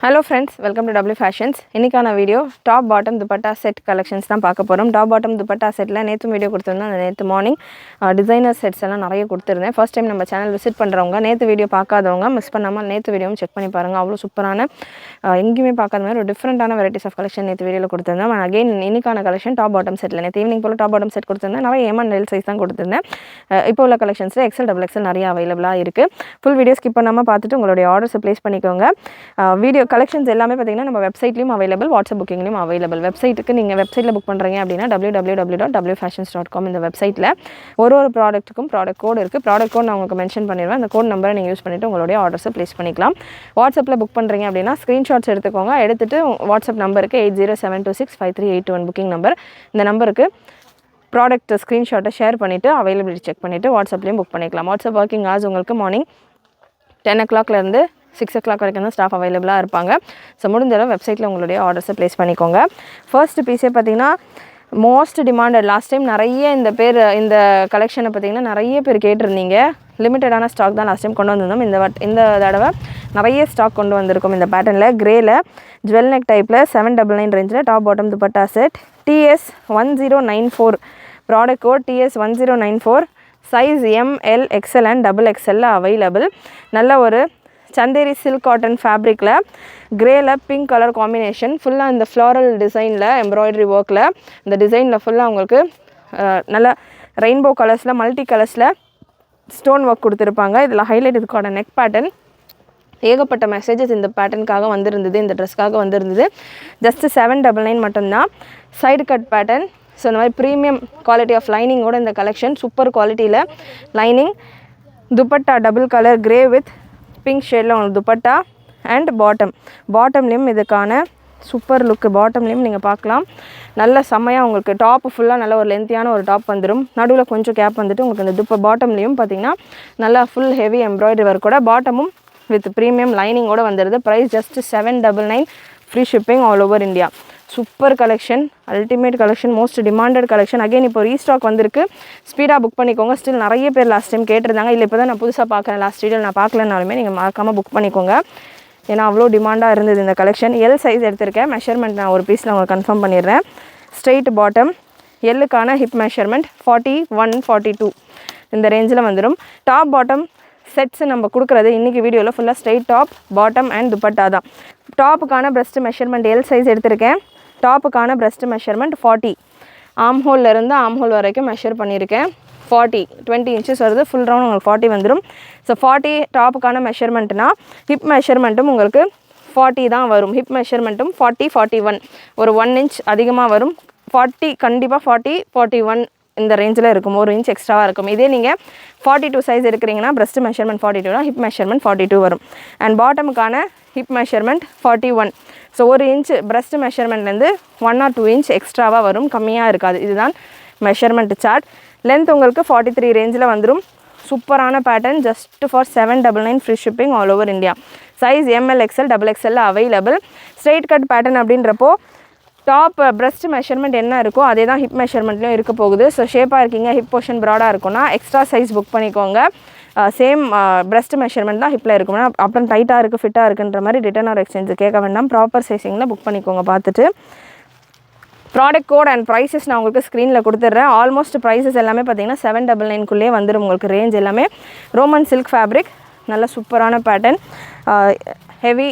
Hello friends, welcome to W Fashions. இன்னைக்கான video top bottom dupatta set collections தான் பார்க்க போகிறோம். டாப் பாட்டம் துப்பட்டா செட்டில் நேற்று வீடியோ கொடுத்துருந்தோம். நேற்று மார்னிங் டிசைனர் செட்ஸ் எல்லாம் நிறைய கொடுத்துருந்தேன். ஃபர்ஸ்ட் டைம் நம்ம சேனல் விசிட் பண்ணுறவங்க நேற்று வீடியோ பார்க்காதவங்க மிஸ் பண்ணாமல் நேற்று வீடியோவும் செக் பண்ணி பாருங்கள். அவ்வளோ சூப்பரான எங்கேயுமே பார்க்காத மாதிரி ஒரு டிஃப்ரெண்ட்டான வெரைட்டிஸ் ஆஃப் கலெக்ஷன் நேற்று வீடியோவில் கொடுத்துருந்தேன். அகைன் இன்னைக்கான கலெக்ஷன் டாப் பாட்டம் செட்டில் நேற்று ஈவினிங் போல் டாப் பாட்டம் செட் கொடுத்துருந்தேன். நிறைய M and L சைஸ் தான் கொடுத்துருந்தேன். இப்போ உள்ள கலெக்ஷன்ஸில் XL XXL நிறைய அவைலபிளாக இருக்குது. ஃபுல் வீடியோ ஸ்கிப் பண்ணாமல் பார்த்துட்டு உங்களுடைய ஆர்டர்ஸை ப்ளேஸ் பண்ணிக்கோங்க. வீடியோ கலெக்ஷன்ஸ் எல்லாமே நம்ம வெப்சைட்லயும் அவைலபிள், வாட்ஸ்அப் புக்கிங்லயும் அவைலபிள். வெப்சைட்டுக்கு நீங்க வெப்சைட்ல புக் பண்றீங்க அப்படின்னா www.wfashions.com இந்த வெப்சைட்ல ஒரு ப்ராடக்ட்டுக்கும் ப்ராடக்ட் கோட் இருக்கு. ப்ராடக்ட் கோட் நான் உங்களுக்கு மென்ஷன் பண்ணிடுவேன். அந்த கோட் நம்பரை நீங்க யூஸ் பண்ணிட்டு உங்களுடைய ஆர்டர்ஸை பிளேஸ் பண்ணிக்கலாம். வாட்ஸ்அப்ல புக் பண்றீங்க அப்படின்னா ஸ்கிரீன்ஷாட்ஸ் எடுத்துக்கோங்க. எடுத்துட்டு வாட்ஸ்அப் நம்பருக்கு 8072653821 புக்கிங் நம்பர். இந்த நம்பருக்கு ப்ராடக்ட் ஸ்க்ரீன்ஷாட்டை ஷேர் பண்ணிவிட்டு அவைலபிலிட்டி செக் பண்ணிவிட்டு வாட்ஸ்அப்லேயும் புக் பண்ணிக்கலாம். வாட்ஸ்அப் ஒர்க்கிங் ஹவர்ஸ் உங்களுக்கு மார்னிங் 10 o'clockலேருந்து 6 o'clock வரைக்கும் தான் ஸ்டாஃப் அவைலபிளாக இருப்பாங்க. ஸோ முடிஞ்ச அளவு வெப்சைட்டில் உங்களுடைய ஆர்டர்ஸை ப்ளேஸ் பண்ணிக்கோங்க. ஃபர்ஸ்ட் பீஸே பார்த்தீங்கன்னா மோஸ்ட் டிமாண்டட். லாஸ்ட் டைம் நிறைய இந்த கலெக்ஷனை பார்த்தீங்கன்னா நிறைய பேர் கேட்டிருந்தீங்க. லிமிட்டடான ஸ்டாக் தான் லாஸ்ட் டைம் கொண்டு வந்திருந்தோம். இந்த தடவை நிறைய ஸ்டாக் கொண்டு வந்திருக்கோம். இந்த பேட்டர்னில் கிரேல ஜுவல் நெக் டைப்பில் 799 ரேஞ்சில் top bottom dupatta set TS 1094 product code TS 1094 size ML XL and XXL available. நல்ல ஒரு சந்தேரி சில்க் காட்டன் ஃபேப்ரிக்கில் கிரேல பிங்க் கலர் காம்பினேஷன் ஃபுல்லாக இந்த ஃப்ளாரல் டிசைனில் எம்ப்ராய்டரி ஒர்க்கில் இந்த டிசைனில் ஃபுல்லாக உங்களுக்கு நல்ல ரெயின்போ கலர்ஸில் மல்டி கலர்ஸில் ஸ்டோன் ஒர்க் கொடுத்துருப்பாங்க. இதில் ஹைலைட் இதுக்கான நெக் பேட்டர்ன். ஏகப்பட்ட மெசேஜஸ் இந்த பேட்டர்னுக்காக வந்திருந்தது, இந்த ட்ரெஸ்க்காக வந்திருந்தது. ஜஸ்ட் 799 மட்டும்தான். Side cut pattern. ஸோ இந்த மாதிரி ப்ரீமியம் குவாலிட்டி ஆஃப் லைனிங்கோட இந்த கலெக்ஷன் சூப்பர் குவாலிட்டியில் lining. Dupatta double colour grey with pink ஷேடில் உங்களுக்கு துப்பட்டா அண்ட் பாட்டம்லேயும் இதுக்கான சூப்பர் லுக்கு. பாட்டம்லேயும் நீங்கள் பார்க்கலாம். நல்ல செம்மையாக உங்களுக்கு டாப் ஃபுல்லாக நல்ல ஒரு லென்த்தியான ஒரு டாப் வந்துடும். நடுவில் கொஞ்சம் கேப் வந்துட்டு உங்களுக்கு இந்த பாட்டம்லேயும் பார்த்தீங்கன்னா நல்லா ஃபுல் ஹெவி எம்ப்ராய்டரி ஒர்க்கோட பாட்டமும் வித் ப்ரீமியம் லைனிங்கோடு வந்துடுது. Price just 799. Free shipping all over India. Super collection, ultimate collection, most demanded collection. Again இப்போ ரீஸ்டாக் வந்திருக்கு. ஸ்பீடாக புக் பண்ணிக்கோங்க. ஸ்டில் நிறைய பேர் லாஸ்ட் டைம் கேட்டிருந்தாங்க. இல்லை இப்போ தான் நான் புதுசாக பார்க்குறேன், லாஸ்ட் வீடியோ நான் பார்க்கலனாலுமே நீங்கள் மறக்காமல் புக் பண்ணிக்கோங்க. ஏன்னா அவ்வளோ டிமாண்டாக இருந்தது இந்த கலெக்ஷன். எல் சைஸ் எடுத்திருக்கேன். மெஷர்மெண்ட் நான் ஒரு பீஸில் உங்களுக்கு கன்ஃபார்ம் பண்ணிடுறேன். ஸ்ட்ரெயிட் பாட்டம், எல்லுக்கான ஹிப் மெஷர்மெண்ட் 41, 42 இந்த ரேஞ்சில் வந்துடும். டாப் பாட்டம் செட்ஸ் நம்ம கொடுக்குறது இன்றைக்கி வீடியோவில் ஃபுல்லாக straight top bottom and dupatta தான். டாப்புக்கான பிரஸ்ட் மெஷர்மெண்ட் எல் சைஸ் எடுத்திருக்கேன். டாப்புக்கான பிரஸ்ட் மெஷர்மெண்ட் 40, ஆம்ஹோல்லேருந்து ஆம்ஹோல் வரைக்கும் மெஷர் பண்ணியிருக்கேன். 20 இன்ச்சஸ் வருது. ஃபுல் ரவுண்ட் உங்களுக்கு 40 வந்துடும். ஸோ 40 டாப்புக்கான மெஷர்மெண்ட்னா ஹிப் மெஷர்மெண்ட்டும் உங்களுக்கு 40 தான் வரும். ஹிப் மெஷர்மெண்ட்டும் 40, 41 ஒரு 1 inch அதிகமாக வரும். 40 கண்டிப்பாக 40, 41 இந்த ரேஞ்சில் இருக்கும். 1 inch எக்ஸ்ட்ராவாக இருக்கும். இதே நீங்கள் 42 சைஸ் எடுக்கிறீங்கன்னா பிரஸ்ட் மெஷர்மெண்ட் 42 ஹிப் மெஷர்மெண்ட் 42 வரும். அண்ட் பாட்டமுக்கான hip measurement 41. So 1 inch breast மெஷர்மெண்ட்லேருந்து 1 or 2 inch எக்ஸ்ட்ராவாக வரும், கம்மியாக இருக்காது. இதுதான் மெஷர்மெண்ட் சார்ட். லென்த் உங்களுக்கு 43 ரேஞ்சில் வந்துடும். சூப்பரான pattern. Just for 799 free shipping all over India. Size ML XL XXL available. Straight cut pattern அப்படின்றப்போ டாப் பிரஸ்ட் மெஷர்மெண்ட் என்ன இருக்கோ அதே தான் ஹிப் மெஷர்மெண்ட்லையும் இருக்க போகுது. ஸோ ஷேப்பாக இருக்கீங்க, ஹிப் போர்ஷன் ப்ராடாக இருக்கும்னா எக்ஸ்ட்ரா சைஸ் புக் பண்ணிக்கோங்க. சேம் பிரஸ்ட் மெஷர்மெண்ட் தான் ஹிப்பில் இருக்கும்னா அப்புறம் டைட்டாக இருக்குது ஃபிட்டாக இருக்குன்ற மாதிரி ரிட்டர்ன் ஆர் எக்ஸ்சேஞ்சு கேட்க வேண்டாம். ப்ராப்பர் சைஸிங்கில் புக் பண்ணிக்கோங்க பார்த்துட்டு. ப்ராடக்ட் கோட் அண்ட் ப்ரைஸஸ் நான் உங்களுக்கு ஸ்க்ரீனில் கொடுத்துட்றேன். ஆல்மோஸ்ட் ப்ரைஸஸ் எல்லாமே பார்த்தீங்கன்னா 799 வந்துடும் உங்களுக்கு. ரேஞ்ச் எல்லாமே ரோமன் சில்க் ஃபேப்ரிக். நல்ல சூப்பரான pattern, heavy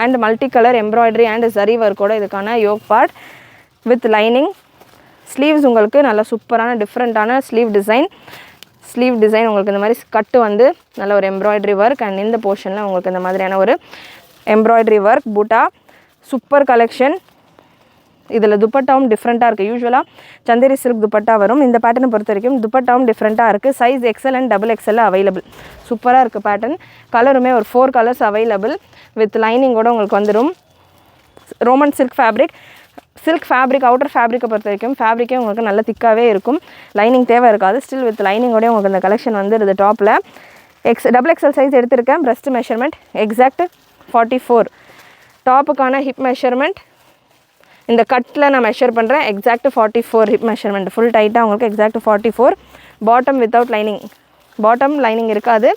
and multi colour embroidery and zari ஒர்க்கோட இதுக்கான yoke part with lining. Sleeves உங்களுக்கு நல்ல சூப்பரான டிஃப்ரெண்ட்டான ஸ்லீவ் டிசைன் உங்களுக்கு இந்த மாதிரி கட்டு வந்து நல்ல ஒரு எம்ப்ராய்டரி ஒர்க். அண்ட் இந்த போர்ஷனில் உங்களுக்கு இந்த மாதிரியான ஒரு embroidery work buta. Super collection. இதில் துப்பட்டாவும் டிஃப்ரெண்ட்டாக இருக்குது. யூஸ்வலாக சந்தேரி சில்க் துப்பட்டா வரும். இந்த பேட்டர்னை பொறுத்த வரைக்கும் துப்பட்டாவும் டிஃப்ரெண்ட்டாக இருக்குது. Size XL and XXL available. சூப்பராக இருக்குது பேட்டர்ன். கலருமே ஒரு 4 colors அவைலபிள் வித் லைனிங்கோடு உங்களுக்கு வந்துடும். Roman silk fabric. Silk fabric outer ஃபேப்ரிக்கை பொறுத்த வரைக்கும் ஃபேப்ரிக்கே உங்களுக்கு நல்ல திக்காகவே இருக்கும். லைனிங் தேவை இருக்காது. ஸ்டில் வித் லைனிங்கோடய உங்களுக்கு இந்த கலெக்ஷன் வந்துடுது. டாப்பில் XXL சைஸ் எடுத்திருக்கேன். Breast measurement exact 44. டாப்புக்கான ஹிப் மெஷர்மெண்ட் இந்த கட்டில் நான் மெஷர் பண்ணுறேன். Exact 44 hip measurement. ஃபுல் டைட்டாக உங்களுக்கு exact 44. Bottom without lining, bottom lining இருக்காது.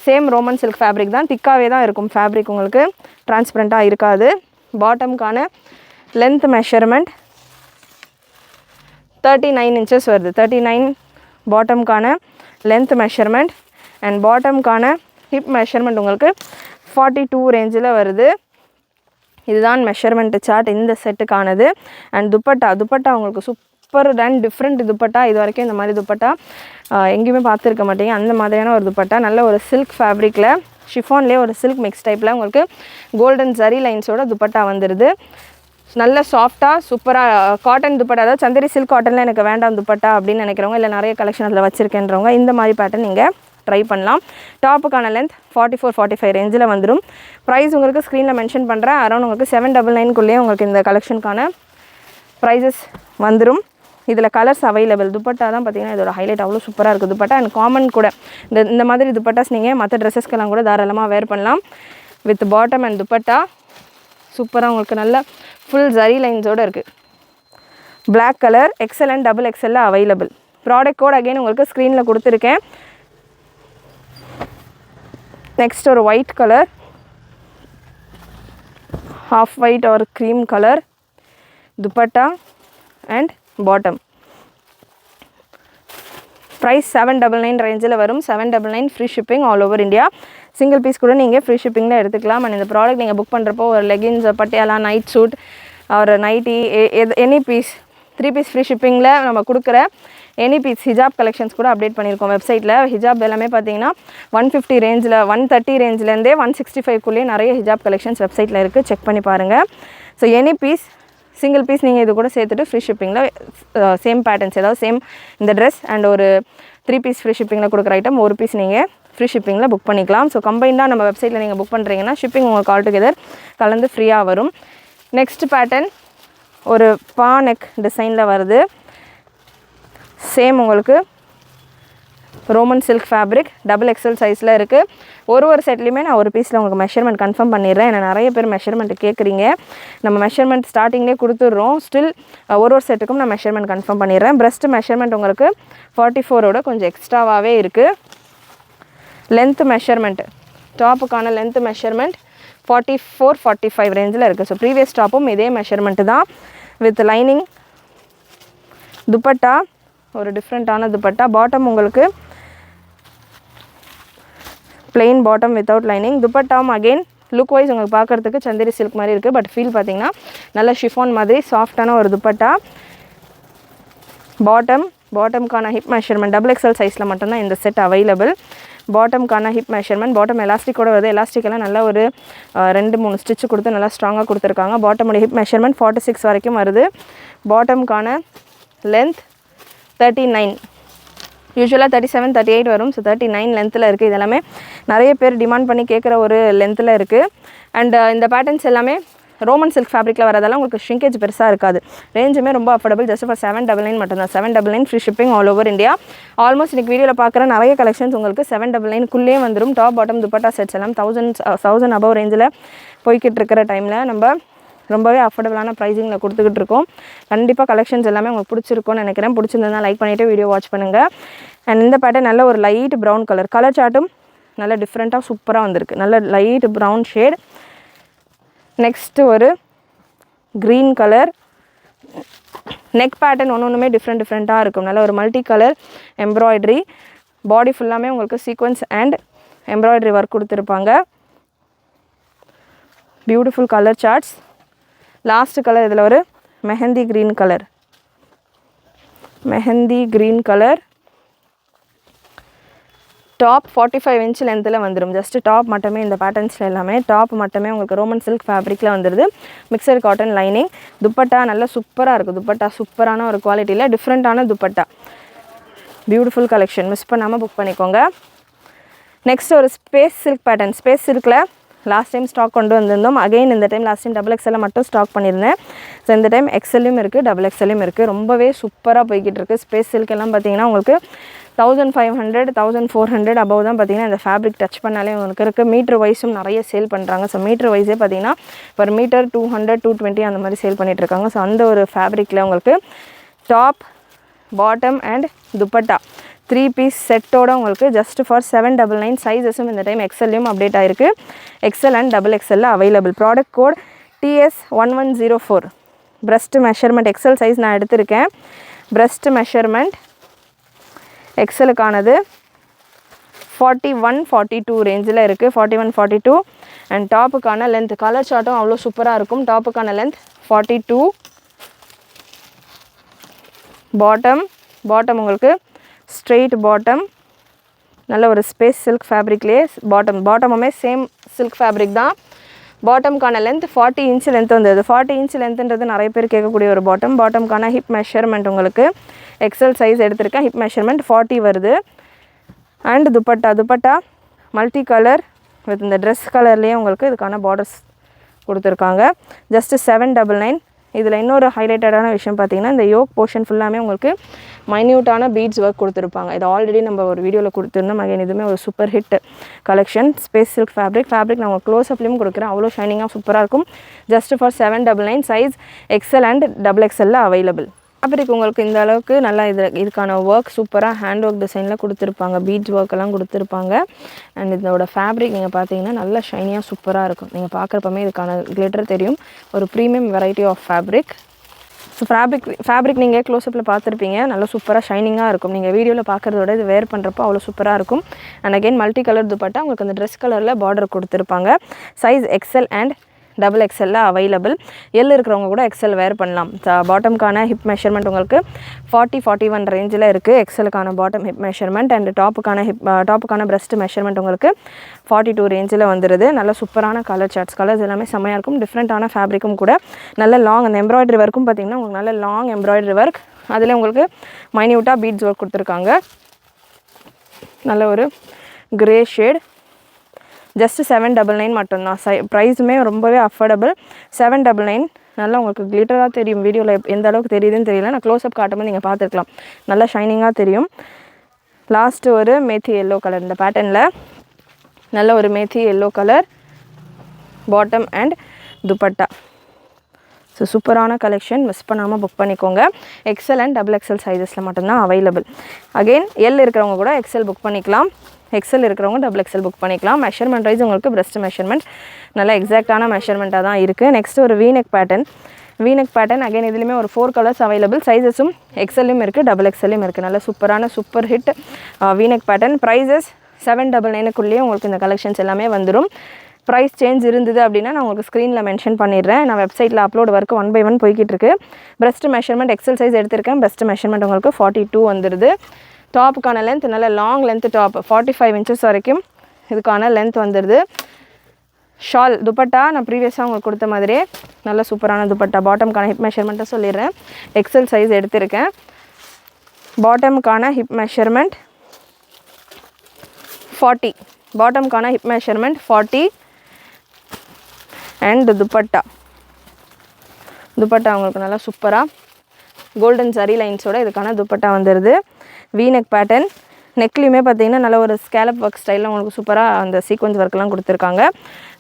சேம் ரோமன் சில்க் ஃபேப்ரிக் தான், திக்காகவே தான் இருக்கும் ஃபேப்ரிக், உங்களுக்கு டிரான்ஸ்பரண்ட்டாக இருக்காது. பாட்டம்கான லென்த் மெஷர்மெண்ட் 39 inches வருது. 39 பாட்டம்கான லென்த் மெஷர்மெண்ட். அண்ட் பாட்டம்கான ஹிப் மெஷர்மெண்ட் உங்களுக்கு 42 ரேஞ்சில் வருது. இதுதான் மெஷர்மெண்ட் சார்ட் இந்த செட்டுக்கானது. அண்ட் துப்பட்டா உங்களுக்கு சூப்பர் அண்ட் டிஃப்ரெண்ட் துப்பட்டா. இது வரைக்கும் இந்த மாதிரி துப்பட்டா எங்கேயுமே பார்த்துருக்க மாட்டீங்க. அந்த மாதிரியான ஒரு துப்பட்டா, நல்ல ஒரு சில்க் ஃபேப்ரிக்கில், ஷிஃபான்லேயே ஒரு சில்க் மிக்ஸ் டைப்பில் உங்களுக்கு கோல்டன் ஜரி லைன்ஸோட துப்பட்டா வந்துடுது. நல்ல சாஃப்டாக சூப்பராக காட்டன் துப்பட்டா, அதாவது சந்தேரி சில்க் காட்டனில் எனக்கு வேண்டாம் துப்பட்டா அப்படின்னு நினைக்கிறவங்க, இல்லை நிறைய கலெக்ஷன் அதில் வச்சுருக்கேன்றவங்க இந்த மாதிரி பேட்டர்ன் நீங்கள் ட்ரை பண்ணலாம். டாப்புக்கான லென்த் 44-45 ரேஞ்சில் வந்துடும். ப்ரைஸ் உங்களுக்கு ஸ்க்ரீனில் மென்ஷன் பண்ணுறேன். அரௌண்ட் உங்களுக்கு 799 உங்களுக்கு இந்த கலெக்ஷனுக்கான ப்ரைஸஸ் வந்துடும். இதில் கலர்ஸ் அவைலபிள். துப்பட்டா தான் பார்த்திங்கன்னா இதோட ஹைலைட், அவ்வளோ சூப்பராக இருக்குது துப்பட்டா. அண்ட் காமன் கூட இந்த மாதிரி துப்பட்டாஸ் நீங்கள் மற்ற ட்ரெஸ்ஸஸ்க்கெல்லாம் கூட தாராளமாக வேர் பண்ணலாம். வித் பாட்டம் அண்ட் துப்பட்டா சூப்பராக உங்களுக்கு நல்ல ஃபுல் ஜரி லைன்ஸோடு இருக்குது. Black colour XL and XXL available. Product code again உங்களுக்கு ஸ்க்ரீனில் கொடுத்துருக்கேன். நெக்ஸ்ட் ஒரு white colour, half white or cream color, dupatta and bottom. price 799 ரேஞ்சில் வரும். 799 free shipping all over India. Single piece கூட நீங்கள் ஃப்ரீ ஷிப்பிங்கில் எடுத்துக்கலாம். அண்ட் இந்த ப்ராடக்ட் நீங்கள் புக் பண்ணுறப்போ ஒரு லெகின்ஸ், பட்டியாலா, நைட் சூட் ஒரு nightie, any piece 3 piece free ஷிப்பிங்கில் நம்ம கொடுக்குற எனி பீஸ் ஹிஜாப் கலெக்ஷன்ஸ் கூட அப்டேட் பண்ணியிருக்கோம் வெப்சைட்டில். ஹிஜாப் எல்லாமே பார்த்தீங்கன்னா 150 ரேஞ்சில், 130 ரேஞ்சிலேருந்தே 165க்குள்ளேயே நிறைய ஹிஜாப் கலெக்ஷன்ஸ் வெப்சைட்டில் இருக்குது, செக் பண்ணி பாருங்கள். So any piece, single piece நீங்கள் இது கூட சேர்த்துட்டு ஃப்ரீ ஷிப்பிங்கில் சேம் பேட்டர்ன்ஸ், ஏதாவது சேம் இந்த ட்ரெஸ் அண்ட் ஒரு 3 பீஸ் ஃப்ரீ ஷிப்பிங்கில் கொடுக்குற ஐட்டம் ஒரு பீஸ் நீங்கள் ஃப்ரீ ஷிப்பிங்கில் புக் பண்ணிக்கலாம். ஸோ கம்பைண்டாக நம்ம வெப்சைட்டில் நீங்கள் புக் பண்ணுறீங்கன்னா ஷிப்பிங் உங்களுக்கு ஆல் டுகெதர் கலந்து ஃப்ரீயாக வரும். நெக்ஸ்ட் பேட்டர்ன் ஒரு பா நெக் டிசைனில் வருது. சேம் உங்களுக்கு ரோமன் சில்க் ஃபேப்ரிக், XXL சைஸில் இருக்குது. ஒரு செட்லேயுமே நான் ஒரு பீஸில் உங்களுக்கு மெஷர்மெண்ட் கன்ஃபார்ம் பண்ணிடுறேன். ஏன்னா நிறைய பேர் மெஷர்மெண்ட் கேட்குறீங்க. நம்ம மெஷர்மெண்ட் ஸ்டார்டிங்லேயே கொடுத்துட்றோம். ஸ்டில் ஒரு செட்டுக்கும் நான் மெஷர்மெண்ட் கன்ஃபார்ம் பண்ணிடுறேன். பிரஸ்ட் மெஷர்மெண்ட் உங்களுக்கு 44ஓட கொஞ்சம் எக்ஸ்ட்ராவாகவே இருக்குது. லென்த் மெஷர்மெண்ட், டாப்புக்கான லென்த் மெஷர்மெண்ட் 44-45 ரேஞ்சில் இருக்குது. ஸோ ப்ரீவியஸ் டாப்பும் இதே மெஷர்மெண்ட்டு தான் வித் லைனிங். துப்பட்டா ஒரு டிஃப்ரெண்ட்டான துப்பட்டா. பாட்டம் உங்களுக்கு plain பாட்டம் வித்தவுட் லைனிங். துப்பட்டாவும் அகெயின் லுக் வைஸ் உங்களுக்கு பார்க்குறதுக்கு சந்தேரி சில்க் மாதிரி இருக்குது. பட் ஃபீல் பார்த்திங்கன்னா நல்ல ஷிஃபான் மாதிரி சாஃப்டான ஒரு துப்பட்டா. பாட்டம்கான ஹிப் மெஷர்மெண்ட் XXL சைஸில் மட்டும்தான் இந்த செட் அவைலபிள். பாட்டம்கான ஹிப் மெஷர்மெண்ட், பாட்டம் எலாஸ்டிக்கோட வருது. எலாஸ்டிக்கெல்லாம் நல்லா ஒரு 2-3 ஸ்டிச்சு கொடுத்து நல்லா ஸ்ட்ராங்காக கொடுத்துருக்காங்க. பாட்டமோட ஹிப் மெஷர்மெண்ட் 46 வரைக்கும் வருது. பாட்டம்கான லென்த் 39, யூஸ்வலாக 37-38 வரும். ஸோ 39 லென்த்தில் இருக்குது. இதெல்லாமே நிறைய பேர் டிமாண்ட் பண்ணி கேட்குற ஒரு லென்த்தில் இருக்குது. அண்ட் இந்த பேட்டர்ன்ஸ் எல்லாமே ரோமன் சில்க் ஃபேப்ரிக்கில் வரதெல்லாம் உங்களுக்கு ஷ்ரிங்கேஜ் பெருசாக இருக்காது. ரேஞ்சுமே ரொம்ப அஃபோர்டபுள், ஜஸ்ட் ஃபார் 799 மட்டும்தான். 799 free shipping all over India. Almost இன்றைக்கி வீடியோவில் பார்க்குற நிறைய கலெக்ஷன்ஸ் உங்களுக்கு 799க்குள்ளே வந்துடும். டாப் பாட்டம் துப்பட்டா செட்ஸ் எல்லாம் 1000 above ரேஞ்சில் போய்கிட்டு இருக்கிற டைமில் நம்ம ரொம்பவே அஃபோர்டபுளான ப்ரைஸிங்கில் கொடுத்துக்கிட்டு இருக்கோம். கண்டிப்பாக கலெக்ஷன்ஸ் எல்லாமே உங்களுக்கு பிடிச்சிருக்கும்னு நினைக்கிறேன். பிடிச்சிருந்தா லைக் பண்ணிவிட்டு வீடியோ வாட்ச் பண்ணுங்கள். அண்ட் இந்த பேட்டர்ன் நல்ல ஒரு லைட் ப்ரௌன் கலர் சார்ட்டும் நல்ல டிஃப்ரெண்ட்டாக சூப்பராக வந்திருக்கு. நல்ல லைட் ப்ரௌன் ஷேட். நெக்ஸ்ட்டு ஒரு க்ரீன் கலர். நெக் பேட்டர்ன் ஒன்றுமே டிஃப்ரெண்ட்டாக இருக்கும். நல்ல ஒரு மல்டி கலர் எம்ப்ராய்டரி. பாடி ஃபுல்லாமே உங்களுக்கு சீக்வன்ஸ் அண்ட் எம்ப்ராய்டரி ஒர்க் கொடுத்துருப்பாங்க. Beautiful colour charts. Last colour இதில் ஒரு mehndi green colour. Top 45 inch லென்த்தில் வந்துடும். ஜஸ்ட் டாப் மட்டுமே இந்த பேட்டர்ன்ஸில் எல்லாமே டாப் மட்டுமே உங்களுக்கு ரோமன் சில்க் ஃபேப்ரிக்கில் வந்துடுது. Mixer cotton lining. துப்பட்டா நல்லா சூப்பராக இருக்குது. துப்பட்டா சூப்பரான ஒரு குவாலிட்டியில் டிஃப்ரெண்ட்டான துப்பட்டா. பியூட்டிஃபுல் கலெக்ஷன், மிஸ் பண்ணாமல் புக் பண்ணிக்கோங்க. நெக்ஸ்ட் ஒரு ஸ்பேஸ் சில்க் பேட்டர்ன். ஸ்பேஸ் சில்கில் லாஸ்ட் டைம் ஸ்டாக் கொண்டு வந்திருந்தோம். அகெயின் இந்த டைம் லாஸ்ட் டைம் XXL மட்டும் ஸ்டாக் பண்ணியிருந்தேன். ஸோ இந்த டைம் XLயும் இருக்குது, XXLயும் இருக்குது. ரொம்பவே சூப்பராக போய்கிட்டு இருக்குது. ஸ்பேஸ் சில்க் எல்லாம் பார்த்தீங்கன்னா உங்களுக்கு 1500-1400 அபவ் தான் பார்த்தீங்கன்னா இந்த ஃபேப்ரிக் டச் பண்ணாலே உங்களுக்கு இருக்குது. மீட்டர் வைஸும் நிறைய சேல் பண்ணுறாங்க. ஸோ மீட்டர் வைஸே பார்த்தீங்கன்னா பர் மீட்டர் 200-220 அந்த மாதிரி சேல் பண்ணிகிட்ருக்காங்க. ஸோ அந்த ஒரு ஃபேப்ரிக்கில் உங்களுக்கு top bottom and dupatta 3 piece செட்டோட உங்களுக்கு ஜஸ்ட் ஃபார் 799 சைஸஸும் இந்த டைம் எக்ஸ்எல்லையும் அப்டேட் ஆயிருக்கு XL and XXL available product code TS1104 breast measurement XL size நான் எடுத்திருக்கேன் breast மெஷர்மெண்ட் எக்ஸ்எலுக்கானது 41-42 ரேஞ்சில் இருக்குது 41-42 அண்ட் டாப்புக்கான லென்த் கலர் சார்ட்டும் அவ்வளோ சூப்பராக இருக்கும் டாப்புக்கான லென்த் 42 பாட்டம் உங்களுக்கு ஸ்ட்ரெயிட் பாட்டம் நல்ல ஒரு ஸ்பேஸ் சில்க் ஃபேப்ரிக்லேயே பாட்டமுமே சேம் சில்க் ஃபேப்ரிக் தான் பாட்டம்கான லென்த் 40 இன்ச் லென்த் வந்தது 40 இன்ச் லென்த்ன்றது நிறைய பேர் கேட்கக்கூடிய ஒரு பாட்டம்கான ஹிப் மெஷர்மெண்ட் உங்களுக்கு எக்ஸ்எல் சைஸ் எடுத்திருக்கேன் ஹிப் மெஷர்மெண்ட் 40 வருது and dupatta multi colour with இந்த ட்ரெஸ் கலர்லேயே உங்களுக்கு இதுக்கான பார்டர்ஸ் கொடுத்துருக்காங்க ஜஸ்ட் 799 இதில் இன்னொரு ஹைலைட்டடான விஷயம் பார்த்தீங்கன்னா இந்த யோக் போர்ஷன் ஃபுல்லாமே உங்களுக்கு மைன்யூட்டான பீட்ஸ் ஒர்க் கொடுத்துருப்பாங்க இது ஆல்ரெடி நம்ம ஒரு வீடியோவில் கொடுத்துருந்தோம் அகைன் இதுவுமே ஒரு super hit collection space silk fabric நான் உங்களுக்கு க்ளோஸ்அப்லேயும் கொடுக்குறேன் அவ்வளோ ஷைனிங்காக சூப்பராக இருக்கும் just for 799 size XL and XXL available fabric உங்களுக்கு இந்த அளவுக்கு நல்லா இதுக்கான ஒர்க் சூப்பராக ஹேண்ட் ஒர்க் டிசைனில் கொடுத்துருப்பாங்க பீட்ஸ் ஒர்க் எல்லாம் கொடுத்துருப்பாங்க அண்ட் இதோட ஃபேப்ரிக் நீங்கள் பார்த்தீங்கன்னா நல்லா ஷைனியாக சூப்பராக இருக்கும் நீங்கள் பார்க்குறப்பமே இதுக்கான கிளிட்டர் தெரியும் ஒரு premium variety of fabric so fabric நீங்கள் க்ளோஸ்அப்பில் பார்த்துருப்பீங்க நல்லா சூப்பராக ஷைனிங்காக இருக்கும் நீங்கள் வீடியோவில் பார்க்குறதோட இது வேர் பண்ணுறப்போ அவ்வளோ சூப்பராக இருக்கும் and again multi colour dupatta உங்களுக்கு அந்த ட்ரெஸ் கலரில் பார்டர் கொடுத்துருப்பாங்க size XL and XXL available L இருக்கிறவங்க கூட XL வேர் பண்ணலாம் பாட்டம்கான ஹிப் மெஷர்மெண்ட் உங்களுக்கு 40-41 ரேஞ்சில் இருக்குது எக்ஸலுக்கான பாட்டம் ஹிப் மெஷர்மெண்ட் அண்ட் டாப்புக்கான breast மெஷர்மெண்ட் உங்களுக்கு 42 ரேஞ்சில் வந்துடுது நல்ல சூப்பரான கலர்ஸ் எல்லாமே செம்மையாக இருக்கும் டிஃப்ரெண்ட்டான ஃபேப்ரிக்கும் கூட நல்ல லாங் அந்த எம்ப்ராய்டரி ஒர்க்கும் பார்த்திங்கன்னா உங்களுக்கு நல்ல லாங் எம்ப்ராய்டரி ஒர்க் அதில் உங்களுக்கு மைன்யூட்டாக பீட்ஸ் ஒர்க் கொடுத்துருக்காங்க நல்ல ஒரு கிரே ஷேட் ஜஸ்ட் 799 மட்டும்தான் ப்ரைஸுமே ரொம்பவே அஃபோர்டபுள் 799 நல்லா உங்களுக்கு கிளிட்டராக தெரியும் வீடியோவில் எந்த அளவுக்கு தெரியுதுன்னு தெரியல நான் க்ளோஸ்அப் காட்டும்போது நீங்கள் பார்த்துருக்கலாம் நல்லா ஷைனிங்காக தெரியும் லாஸ்ட்டு ஒரு மேத்தி எல்லோ கலர் இந்த பேட்டர்னில் நல்ல ஒரு methi yellow colour bottom and dupatta so சூப்பரான கலெக்ஷன் மிஸ் பண்ணாமல் புக் பண்ணிக்கோங்க XL அண்ட் XXL சைஸஸில் மட்டும்தான் அவைலபிள் அகெயின் எல் இருக்கிறவங்க கூட XL புக் பண்ணிக்கலாம் XL இருக்கிறவங்க XXL புக் பண்ணிக்கலாம் மெஷர்மெண்ட் வைஸ் உங்களுக்கு breast மெஷர்மெண்ட் நல்லா எக்ஸாக்டான மெஷர்மெண்ட்டாக தான் இருக்குது நெக்ஸ்ட் ஒரு வீநெக் பேட்டர்ன் அகைன் இதுலேயுமே ஒரு 4 கலர்ஸ் அவைலபிள் சைஸஸும் XLயும் இருக்குது XXLயும் இருக்குது நல்ல super hit V neck pattern prices 799க்குள்ளேயே உங்களுக்கு இந்த கலெக்ஷன்ஸ் எல்லாமே வந்துடும் ப்ரைஸ் சேஞ்ச் இருந்தது அப்படின்னா நான் உங்களுக்கு ஸ்க்ரீனில் மென்ஷன் பண்ணிடுறேன் நான் வெப்சைட்டில் அப்லோட் ஒர்க்கு 1 by 1 போய்கிட்டு இருக்கு breast மெஷர்மெண்ட் XL சைஸ் எடுத்திருக்கேன் breast மெஷர்மெண்ட் உங்களுக்கு 42 வந்துடுது டாப்புக்கான லென்த் நல்ல லாங் லென்த் டாப் 45 இன்ச்சஸ் வரைக்கும் இதுக்கான லென்த் வந்துடுது ஷால் துப்பட்டா நான் ப்ரீவியஸாக உங்களுக்கு கொடுத்த மாதிரியே நல்ல சூப்பரான துப்பட்டா பாட்டம்கான ஹிப் மெஷர்மெண்ட்டை சொல்லிடுறேன் XL சைஸ் எடுத்திருக்கேன் பாட்டம்கான ஹிப் மெஷர்மெண்ட் 40 பாட்டம்கான ஹிப் மெஷர்மெண்ட் 40 அண்ட் துப்பட்டா உங்களுக்கு நல்லா சூப்பராக கோல்டன் ஜரி லைன்ஸோட இதுக்கான துப்பட்டா வந்துடுது வீநெக் பேட்டர்ன் நெக்லையுமே பார்த்தீங்கன்னா நல்ல ஒரு ஸ்கேலப் ஒர்க் ஸ்டைலில் உங்களுக்கு சூப்பராக அந்த சீக்வன்ஸ் ஒர்க்லாம் கொடுத்துருக்காங்க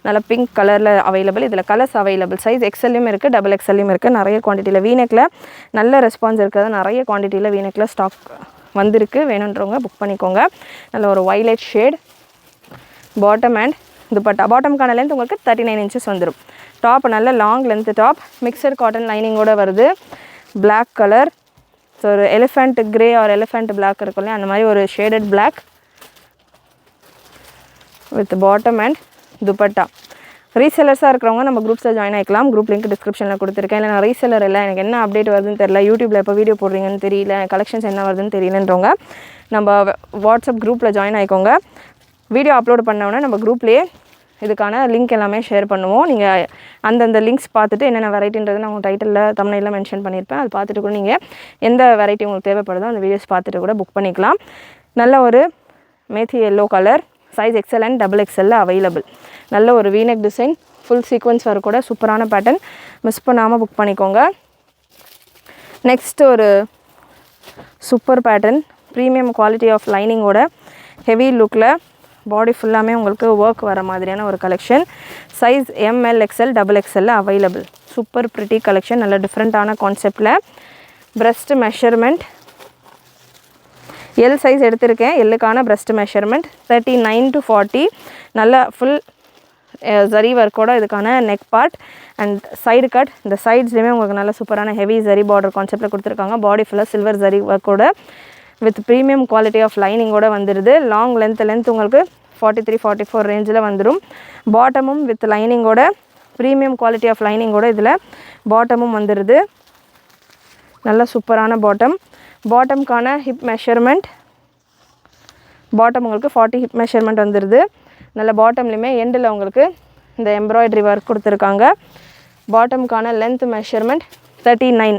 நல்ல பிங்க் கலரில் அவைலபிள் இதில் கலர்ஸ் அவைலபிள் சைஸ் XLயும் இருக்குது XXLயும் இருக்குது நிறைய குவான்டிட்டியில் வீநெக்கில் நல்ல ரெஸ்பான்ஸ் இருக்கிறது நிறைய குவான்டிட்டியில் வீநெக்கில் ஸ்டாக் வந்திருக்கு வேணுன்றவங்க புக் பண்ணிக்கோங்க நல்ல ஒரு violet shade bottom and dupatta பாட்டம்கான லென்த் உங்களுக்கு 39 இன்ச்சஸ் வந்துடும் டாப் நல்ல long length top mixture cotton லைனிங்கோடு வருது பிளாக் கலர் ஸோ ஒரு elephant grey or elephant black இருக்கும் இல்லையா அந்த மாதிரி ஒரு shaded black with bottom and dupatta ரீசெல்லர்ஸாக இருக்கிறவங்க நம்ம குரூப்ஸில் ஜாயின் ஆகிக்கலாம் குரூப் லிங்க் டிஸ்கிரிப்ஷனில் கொடுத்துருக்கேன் இல்லை நான் ரீசெல்லர் இல்லை எனக்கு என்ன அப்டேட் வருதுன்னு தெரியல யூடியூப்பில் எப்போ வீடியோ போடுறீங்கன்னு தெரியல கலெக்ஷன்ஸ் என்ன வருதுன்னு தெரியலன்றவங்க நம்ம வாட்ஸ்அப் குரூப்பில் ஜாயின் ஆகிக்கோங்க வீடியோ அப்லோட் பண்ணோன்னே நம்ம குரூப்லேயே இதுக்கான லிங்க் எல்லாமே ஷேர் பண்ணுவோம் நீங்கள் அந்தந்த லிங்க்ஸ் பார்த்துட்டு என்னென்ன வெரைட்டின்றது நான் உங்கள் டைட்டிலில் தமிழில் மென்ஷன் பண்ணியிருப்பேன் அது பார்த்துட்டு கூட நீங்கள் எந்த வெரைட்டி உங்களுக்கு தேவைப்படுதோ அந்த வீடியோஸ் பார்த்துட்டு கூட புக் பண்ணிக்கலாம் நல்ல ஒரு methi yellow colour size XL and XXL available நல்ல ஒரு வீநெக் டிசைன் ஃபுல் சீக்வன்ஸ் வர கூட சூப்பரான பேட்டர்ன் மிஸ் பண்ணாமல் புக் பண்ணிக்கோங்க நெக்ஸ்ட் ஒரு super pattern premium quality of லைனிங்கோட ஹெவி லுக்கில் பாடி ஃபுல்லாமே உங்களுக்கு ஒர்க் வர மாதிரியான ஒரு collection size ML XL XXL available super pretty collection நல்ல டிஃப்ரெண்ட்டான கான்செப்டில் breast மெஷர்மெண்ட் எல் சைஸ் எடுத்திருக்கேன். எல்லுக்கான பிரஸ்ட் மெஷர்மெண்ட் 39 to 40. நல்ல ஃபுல் ஜரி ஒர்க்கோட இதுக்கான neck part and side cut. இந்த சைட்ஸ்லேயுமே உங்களுக்கு நல்ல சூப்பரான ஹெவி ஜரி பார்டர் கான்செப்டில் கொடுத்துருக்காங்க. பாடி ஃபுல்லாக சில்வர் ஜரி ஒர்க்கோட வித் ப்ரீமியம் குவாலிட்டி ஆஃப் லைனிங்கோட வந்துடுது. லாங் லென்த் உங்களுக்கு 43-44 ரேஞ்சில் வந்துடும். பாட்டமும் வித் லைனிங்கோட ப்ரீமியம் குவாலிட்டி ஆஃப் லைனிங்கோட இதில் பாட்டமும் வந்துடுது. நல்ல சூப்பரான பாட்டம்கான ஹிப் மெஷர்மெண்ட் பாட்டம் உங்களுக்கு 40 ஹிப் மெஷர்மெண்ட் வந்துடுது. நல்ல பாட்டம்லேயுமே எண்டில் உங்களுக்கு இந்த எம்ப்ராய்டரி ஒர்க் கொடுத்துருக்காங்க. பாட்டம்கான லென்த் மெஷர்மெண்ட் 39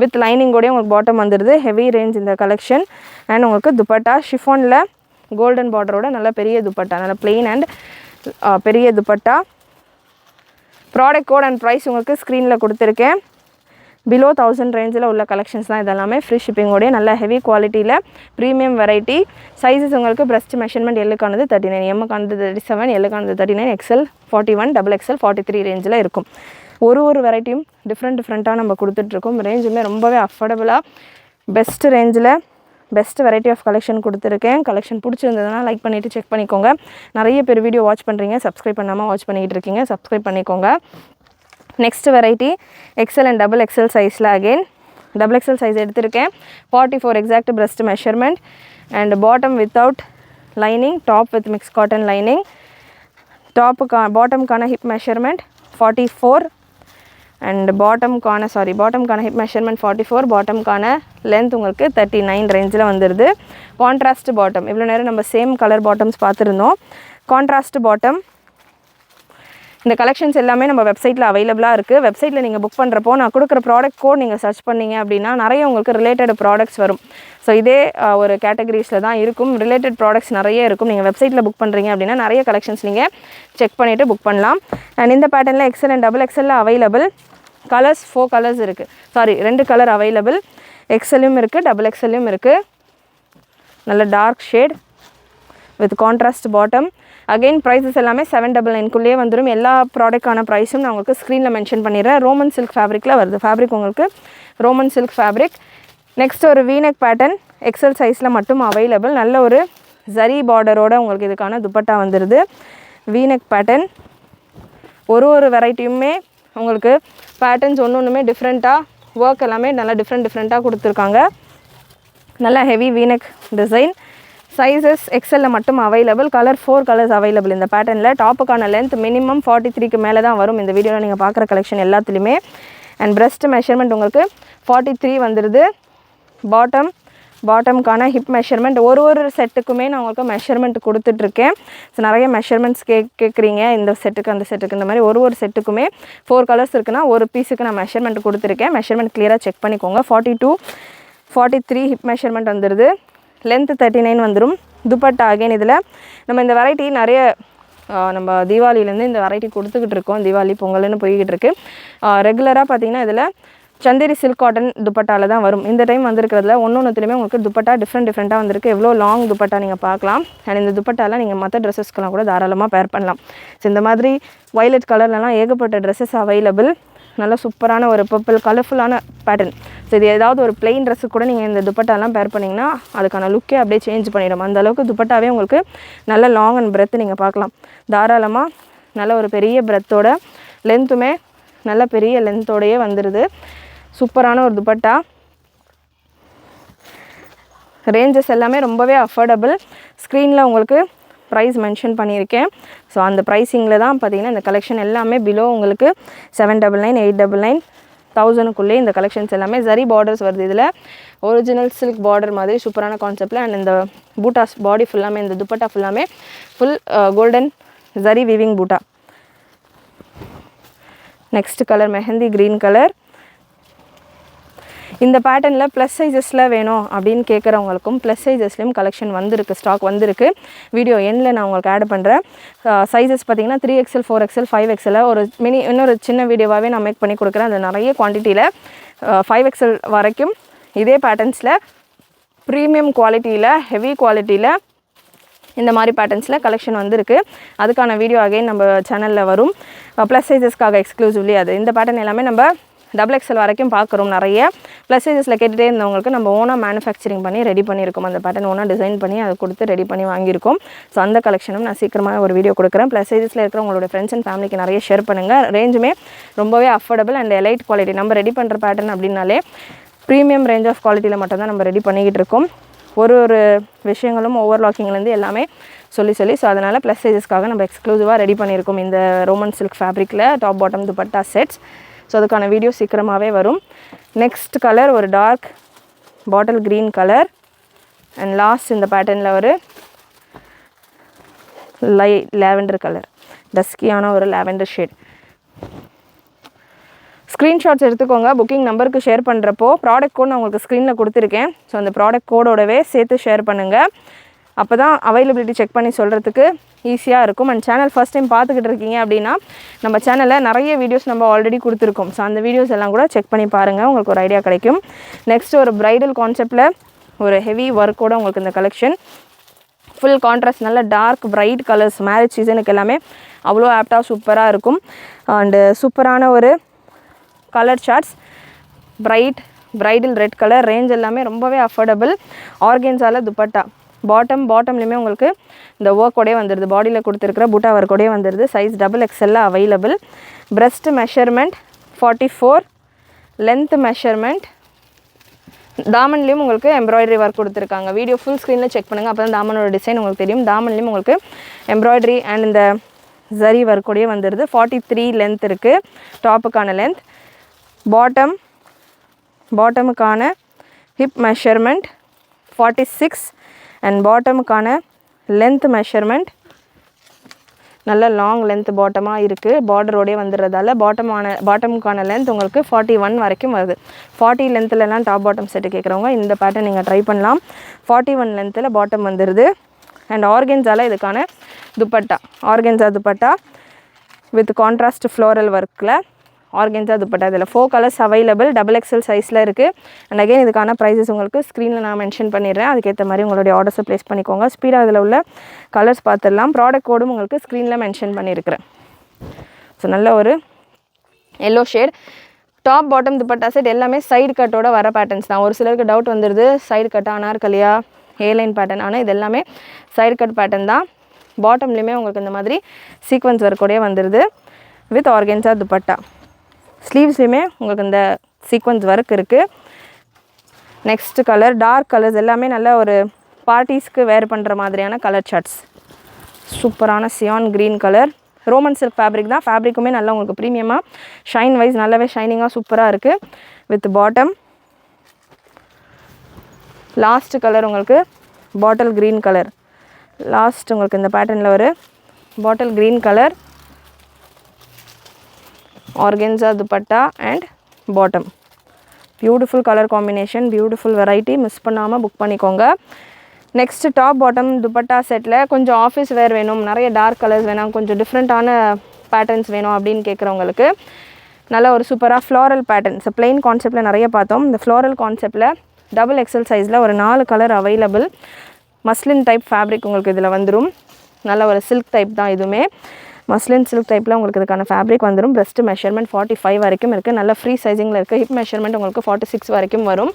வித் லைனிங்கோடய உங்களுக்கு பாட்டம் வந்துடுது. ஹெவி ரேஞ்ச் இந்த கலெக்ஷன். அண்ட் உங்களுக்கு துப்பட்டா ஷிஃபானில் கோல்டன் பார்டரோட நல்ல பெரிய துப்பட்டா, நல்ல பிளெயின் அண்ட் பெரிய dupatta. Product code and price உங்களுக்கு ஸ்க்ரீனில் கொடுத்துருக்கேன். பிலோ 1000 ரேஞ்சில் உள்ள கலெக்ஷன்ஸ் தான் இதெல்லாமே. ஃப்ரீ ஷிப்பிங்கோடைய நல்ல ஹெவி குவாலிட்டியில் ப்ரீமியம் வெரைட்டி. சைஸஸ் உங்களுக்கு பிரஸ்ட் மெஷர்மெண்ட் எல்லுக்கானது 39, எம்முக்கானது 37, எல்லுக்கானது 39, எக்ஸல் 41, XXL 43 ரேஞ்சில் இருக்கும். ஒரு வெரைட்டியும் டிஃப்ரெண்ட்டாக நம்ம கொடுத்துட்ருக்கோம். ரேஞ்சுமே ரொம்பவே அஃபோர்டபுளாக பெஸ்ட் ரேஞ்சில் பெஸ்ட் வெரைட்டி ஆஃப் கலெக்ஷன் கொடுத்துருக்கேன். கலெக்ஷன் பிடிச்சிருந்ததுன்னா லைக் பண்ணிவிட்டு செக் பண்ணிக்கோங்க. நிறைய பேர் வீடியோ வாட்ச் பண்ணுறீங்க, சப்ஸ்கிரைப் பண்ணாமல் வாட்ச் பண்ணிகிட்டு இருக்கீங்க, சப்ஸ்கிரைப் பண்ணிக்கோங்க. Next variety XL and XXL சைஸில் அகெயின் XXL சைஸ் எடுத்திருக்கேன். 44 exact breast measurement and bottom without lining, top with mix cotton lining. பாட்டம்கான ஹிப் மெஷர்மெண்ட் 44 அண்ட் பாட்டம்கான ஹிப் மெஷர்மெண்ட் 44. பாட்டம்கான லென்த் உங்களுக்கு 39 ரேஞ்சில் வந்துடுது. Contrast bottom. இவ்வளோ நேரம் நம்ம சேம் கலர் பாட்டம்ஸ் பார்த்துருந்தோம். Contrast bottom. இந்த கலெக்ஷன்ஸ் எல்லாமே நம்ம வெப்சைட்டில் அவைலபிளாக இருக்குது. வெப்சைட்டில் நீங்கள் புக் பண்ணுறப்போ நான் கொடுக்குற ப்ராடக்ட் கோட் நீங்கள் சர்ச் பண்ணிங்க அப்படின்னா நிறைய உங்களுக்கு ரிலேட்டட் ப்ராடக்ட்ஸ் வரும். ஸோ இதே ஒரு கேட்டகரிஸில் தான் இருக்கும். ரிலேட்டட் ப்ராடக்ட்ஸ் நிறைய இருக்கும். நீங்கள் வெப்சைட்டில் புக் பண்ணுறீங்க அப்படின்னா நிறைய கலெக்ஷன்ஸ் நீங்கள் செக் பண்ணிவிட்டு புக் பண்ணலாம். அண்ட் இந்த பேட்டர்னில் XL and XXL available. Colours 4 colours இருக்குது. 2 கலர் அவைலபிள். XLயும் இருக்குது, XXLயும் இருக்குது. நல்ல dark shade with contrast bottom. Again prices எல்லாமே 799 வந்துடும். எல்லா ப்ராடக்டான ப்ரைஸும் நான் உங்களுக்கு ஸ்க்ரீனில் மென்ஷன் பண்ணிடுறேன். ரோமன் சில்க் ஃபேப்ரிக்கில் வருது. ஃபேப்ரிக் உங்களுக்கு ரோமன் சில்க் ஃபேப்ரிக். நெக்ஸ்ட் ஒரு வீனெக் பேட்டர்ன் XL சைஸில் மட்டும் அவைலபிள். நல்ல ஒரு ஜரி பார்டரோட உங்களுக்கு இதுக்கான துப்பட்டா வந்துடுது. V-neck pattern. ஒரு வெரைட்டியுமே உங்களுக்கு பேட்டர்ன்ஸ் ஒன்றுமே டிஃப்ரெண்ட்டாக ஒர்க் எல்லாமே நல்லா டிஃப்ரெண்ட்டாக கொடுத்துருக்காங்க. நல்லா ஹெவி வீனெக் டிசைன். சைஸஸ் XLல மட்டும் அவைலபிள். 4 கலர்ஸ் அவைலபிள் இந்த பேட்டர்னில். டாப்புக்கான லென்த் மினிமம் 43க்கு மேலே தான் வரும் இந்த வீடியோவில் நீங்கள் பார்க்குற கலெக்ஷன் எல்லாத்துலேயுமே. அண்ட் பிரஸ்ட் மெஷர்மெண்ட் உங்களுக்கு 43 வந்துடுது. பாட்டம்கான ஹிப் மெஷர்மெண்ட் ஒரு செட்டுக்குமே நான் உங்களுக்கு மெஷர்மெண்ட் கொடுத்துட்ருக்கேன். ஸோ நிறைய மெஷர்மெண்ட்ஸ் கேட்குறீங்க இந்த செட்டுக்கு அந்த செட்டுக்கு. இந்த மாதிரி ஒரு செட்டுக்குமே 4 கலர்ஸ் இருக்குன்னா ஒரு பீஸுக்கு நான் மெஷர்மெண்ட் கொடுத்துருக்கேன். மெஷர்மெண்ட் கிளியராக செக் பண்ணிக்கோங்க. 42, 43 ஹிப் மெஷர்மெண்ட் வந்துடுது. லென்த்து 39 வந்துடும். துப்பட்டா அகைன் இதில் நம்ம இந்த வெரைட்டி நிறைய நம்ம தீபாவளியிலேருந்து இந்த வெரைட்டி கொடுத்துக்கிட்டு இருக்கோம். தீபாவளி பொங்கல்னு போய்கிட்டு இருக்கு. ரெகுலராக பார்த்திங்கன்னா இதில் சந்தேரி சில்க் காட்டன் துப்பட்டாவில் தான் வரும். இந்த டைம் வந்திருக்கிறதுல ஒன்றுத்துலேயுமே உங்களுக்கு துப்பட்டா டிஃப்ரெண்ட்டாக வந்திருக்கு. எவ்வளோ லாங் துப்பட்டா நீங்கள் பார்க்கலாம். அண்ட் இந்த துப்பட்டாவில் நீங்கள் மற்ற ட்ரெஸ்ஸஸ்க்கெலாம் கூட தாராளமாக பேர் பண்ணலாம். ஸோ இந்த மாதிரி வயலட் கலர்லலாம் ஏகப்பட்ட ட்ரெஸ்ஸஸ் அவைலபிள். நல்ல சூப்பரான ஒரு பர்பிள் கலர்ஃபுல்லான பேட்டர்ன். ஸோ இது ஏதாவது ஒரு பிளெயின் ட்ரெஸ்ஸு கூட நீங்கள் இந்த துப்பட்டாலாம் பேர் பண்ணிங்கன்னா அதுக்கான லுக்கே அப்படியே சேஞ்ச் பண்ணிடும். அந்தளவுக்கு துப்பட்டாவே உங்களுக்கு நல்ல லாங் அண்ட் பிரெத்து நீங்கள் பார்க்கலாம். தாராளமாக நல்ல ஒரு பெரிய பிரெத்தோட லென்த்துமே நல்ல பெரிய லென்த்தோடையே வந்துடுது. சூப்பரான ஒரு துப்பட்டா. ரேஞ்சஸ் எல்லாமே ரொம்பவே அஃபோர்டபுள். ஸ்க்ரீனில் உங்களுக்கு ப்ரைஸ் மென்ஷன் பண்ணியிருக்கேன். ஸோ அந்த ப்ரைஸிங்கில் தான் பார்த்தீங்கன்னா இந்த கலெக்ஷன் எல்லாமே பிலோ உங்களுக்கு 799, 899, 1000க்குள்ளே இந்த கலெக்ஷன்ஸ் எல்லாமே ஜரி பார்டர்ஸ் வருது. இதில் ஒரிஜினல் சில்க் பார்டர் மாதிரி சூப்பரான கான்செப்டில். அண்ட் இந்த பூட்டாஸ் பாடி ஃபுல்லாமே இந்த துப்பட்டா ஃபுல்லாமே full golden zari weaving buta. Next colour mehndi green colour. இந்த பேட்டர்னில் ப்ளஸ் சைஸஸில் வேணும் அப்படின்னு கேட்குறவங்களுக்கும் ப்ளஸ் சைஸஸ்லேயும் கலெக்ஷன் வந்திருக்கு, ஸ்டாக் வந்திருக்கு. வீடியோ எண்ணில் நான் உங்களுக்கு ஆட் பண்ணுறேன். சைஸஸ் பார்த்திங்கன்னா 3XL, 4XL, 5XL ஒரு இன்னொரு சின்ன வீடியோவாகவே நான் மேக் பண்ணி கொடுக்குறேன். அது நிறைய குவான்டிட்டியில் 5XL வரைக்கும் இதே பேட்டர்ன்ஸில் ப்ரீமியம் குவாலிட்டியில் ஹெவி குவாலிட்டியில் இந்த மாதிரி பேட்டர்ன்ஸில் கலெக்ஷன் வந்திருக்கு. அதுக்கான வீடியோ அகைன் நம்ம சேனலில் வரும். ப்ளஸ் சைஸஸ்க்காக எக்ஸ்க்ளூசிவ்லி அது. இந்த பேட்டர்ன் எல்லாமே நம்ம XXL வரைக்கும் பார்க்குறோம். நிறைய ப்ளஸ் சைஸஸில் கேட்டுகிட்டே இருந்தவங்களுக்கு நம்ம ஓனாக மேனுஃபேக்சரிங் பண்ணி ரெடி பண்ணியிருக்கோம். அந்த பேட்டர்ன் ஓனாக டிசைன் பண்ணி அதை கொடுத்து ரெடி பண்ணி வாங்கியிருக்கோம். ஸோ அந்த கலெக்ஷனும் நான் சீக்கிரமாக ஒரு வீடியோ கொடுக்குறேன். ப்ளஸ் சைஸஸில் இருக்கிற உங்களோட ஃப்ரெண்ட்ஸ் அண்ட் ஃபேமிலிக்கு நிறைய ஷேர் பண்ணுங்கள். ரேஞ்சுமே ரொம்பவே அஃபோர்டபுள் அண்ட் எலைட் குவாலிட்டி. நம்ம ரெடி பண்ணுற பேட்டர்ன் அப்படின்னாலே ப்ரீமியம் ரேஞ்ச் ஆஃப் குவாலிட்டியில் மட்டும்தான் நம்ம ரெடி பண்ணிக்கிட்டு இருக்கோம். ஒரு விஷயங்களும் ஓவர்லாக்கிங்லேருந்து எல்லாமே சொல்லி ஸோ அதனால் ப்ளஸ் சைஸஸ்க்காக நம்ம எக்ஸ்க்ளூசிவாக ரெடி பண்ணியிருக்கோம் இந்த ரோமன் சில்க் ஃபேப்ரிக்கில் top bottom dupatta sets. So அதுக்கான வீடியோ சீக்கிரமாகவே வரும். நெக்ஸ்ட் கலர் ஒரு dark bottle green colour and last இந்த பேட்டர்னில் ஒரு லேவெண்டர் கலர், டஸ்கியான ஒரு லேவெண்டர் ஷேட். ஸ்க்ரீன்ஷாட்ஸ் எடுத்துக்கோங்க. புக்கிங் நம்பருக்கு ஷேர் பண்ணுறப்போ ப்ராடக்ட் கோட் நான் உங்களுக்கு ஸ்க்ரீனில் கொடுத்துருக்கேன். ஸோ அந்த ப்ராடக்ட் கோடோடவே சேர்த்து ஷேர் பண்ணுங்கள். அப்போ தான் அவைலபிலிட்டி செக் பண்ணி சொல்கிறதுக்கு ஈஸியாக இருக்கும். அண்ட் சேனல் ஃபஸ்ட் டைம் பார்த்துக்கிட்டு இருக்கீங்க அப்படின்னா நம்ம சேனலில் நிறைய வீடியோஸ் நம்ம ஆல்ரெடி கொடுத்துருக்கோம். ஸோ அந்த வீடியோஸ் எல்லாம் கூட செக் பண்ணி பாருங்கள், உங்களுக்கு ஒரு ஐடியா கிடைக்கும். நெக்ஸ்ட் ஒரு ப்ரைடல் கான்செப்டில் ஒரு ஹெவி ஒர்க்கோட உங்களுக்கு இந்த கலெக்ஷன் ஃபுல் கான்ட்ராஸ்ட் நல்ல டார்க் பிரைட் கலர்ஸ் மேரேஜ் சீசனுக்கு எல்லாமே அவ்வளோ ஆப்டாக சூப்பராக இருக்கும். அண்டு சூப்பரான ஒரு colour charts bridal red colour range எல்லாமே ரொம்பவே அஃபோர்டபுள். ஆர்கென்ஸால துப்பட்டா பாட்டம்லேயுமே உங்களுக்கு இந்த ஒர்க்கோடே வந்துடுது. பாடியில் கொடுத்துருக்கிற பூட்டா ஒர்க்கோடே வந்துடுது. Size XXL available. Breast measurement 44, length measurement. தாமன்லேயும் உங்களுக்கு எம்ப்ராய்டரி ஒர்க் கொடுத்துருக்காங்க. வீடியோ ஃபுல் ஸ்க்ரீனில் செக் பண்ணுங்கள், அப்போ தான் தாமனோட டிசைன் உங்களுக்கு தெரியும். தாமன்லேயும் உங்களுக்கு எம்ப்ராய்டரி அண்ட் இந்த ஜரி ஒர்க்கோடே வந்துடுது. 43 லென்த் இருக்குது டாப்புக்கான லென்த். பாட்டமுக்கான ஹிப் மெஷர்மெண்ட் 46 அண்ட் பாட்டமுக்கான லென்த் மெஷர்மெண்ட் நல்ல லாங் லென்த் பாட்டமாக இருக்குது. பார்டரோடே வந்துடுறதால பாட்டமுக்கான லென்த் உங்களுக்கு 41 வரைக்கும் வருது. 40 லென்த்துலலாம் டாப் பாட்டம் செட்டு கேட்குறவங்க இந்த பேட்டர்ன் நீங்கள் ட்ரை பண்ணலாம். 41 லென்த்தில் பாட்டம் வந்துடுது. அண்ட் ஆர்கென்ஸால இதுக்கான dupatta organza dupatta with contrast floral ஒர்க்கில் ஆர்கென்ஸா துப்பட்டா. இதில் 4 கலர்ஸ் அவைலபிள். XXL சைஸில் இருக்குது. அண்ட் அகைன் இதுக்கான ப்ரைஸஸ் உங்களுக்கு ஸ்க்ரீனில் நான் மென்ஷன் பண்ணிடுறேன். அதுக்கேற்ற மாதிரி உங்களுடைய ஆர்டர்ஸை ப்ளேஸ் பண்ணிக்கோங்க. ஸ்பீடாக அதில் உள்ள கலர்ஸ் பார்த்துடலாம். ப்ராடக்ட் கோடும் உங்களுக்கு ஸ்க்ரீனில் மென்ஷன் பண்ணியிருக்கிறேன். ஸோ நல்ல ஒரு yellow shade top bottom dupatta set எல்லாமே சைடு கட்டோட வர பேட்டர்ன்ஸ் தான். ஒரு சிலருக்கு டவுட் வந்துடுது, சைடு கட் அனார்கலியா ஏலைன் பேட்டர்ன். ஆனால் இது எல்லாமே சைடு கட் பேட்டர்ன் தான். பாட்டம்லேயுமே உங்களுக்கு இந்த மாதிரி சீக்வன்ஸ் ஒர்க்கோடே வந்துடுது வித் ஆர்கென்ஸா துப்பட்டா. ஸ்லீவ்ஸ்லையுமே உங்களுக்கு இந்த சீக்வன்ஸ் ஒர்க் இருக்குது. நெக்ஸ்ட் கலர் டார்க் கலர்ஸ் எல்லாமே நல்ல ஒரு பார்ட்டிஸ்க்கு வேர் பண்ணுற மாதிரியான கலர் சார்ட்ஸ். சூப்பரான cyan green colour Roman silk fabric தான். ஃபேப்ரிக்குமே நல்லா உங்களுக்கு ப்ரீமியமாக ஷைன் வைஸ் நல்லாவே ஷைனிங்காக சூப்பராக இருக்குது வித் பாட்டம். லாஸ்ட் கலர் உங்களுக்கு பாட்டில் க்ரீன் கலர். லாஸ்ட் உங்களுக்கு இந்த பேட்டர்னில் ஒரு பாட்டில் green colour organza dupatta and bottom. Beautiful colour combination, beautiful variety. Miss பண்ணாமல் புக் பண்ணிக்கோங்க. Next top bottom dupatta settle கொஞ்சம் ஆஃபீஸ் வேர் வேணும், நிறைய டார்க் கலர்ஸ் வேணும், கொஞ்சம் டிஃப்ரெண்ட்டான பேட்டர்ன்ஸ் வேணும் அப்படின்னு கேட்குறவங்களுக்கு நல்ல ஒரு சூப்பராக ஃப்ளாரல் பேட்டர்ன். ஸோ பிளெயின் கான்செப்டில் நிறைய பார்த்தோம். இந்த ஃப்ளாரல் கான்செப்டில் XXL சைஸில் ஒரு 4 colour available. Muslin type fabric உங்களுக்கு இதில் வந்துடும். நல்ல ஒரு சில்க் டைப் தான் இதுவுமே. மஸ்லின் சில்க் டைப்பில் உங்களுக்கு இதுக்கான ஃபேப்ரிக் வந்துடும். பிரஸ்ட் மெஷர்மெண்ட் 45 வரைக்கும் இருக்குது. நல்ல ஃப்ரீ சைஸிங்கில் இருக்குது. ஹிப் மெஷர்மெண்ட் உங்களுக்கு 46 வரைக்கும் வரும்.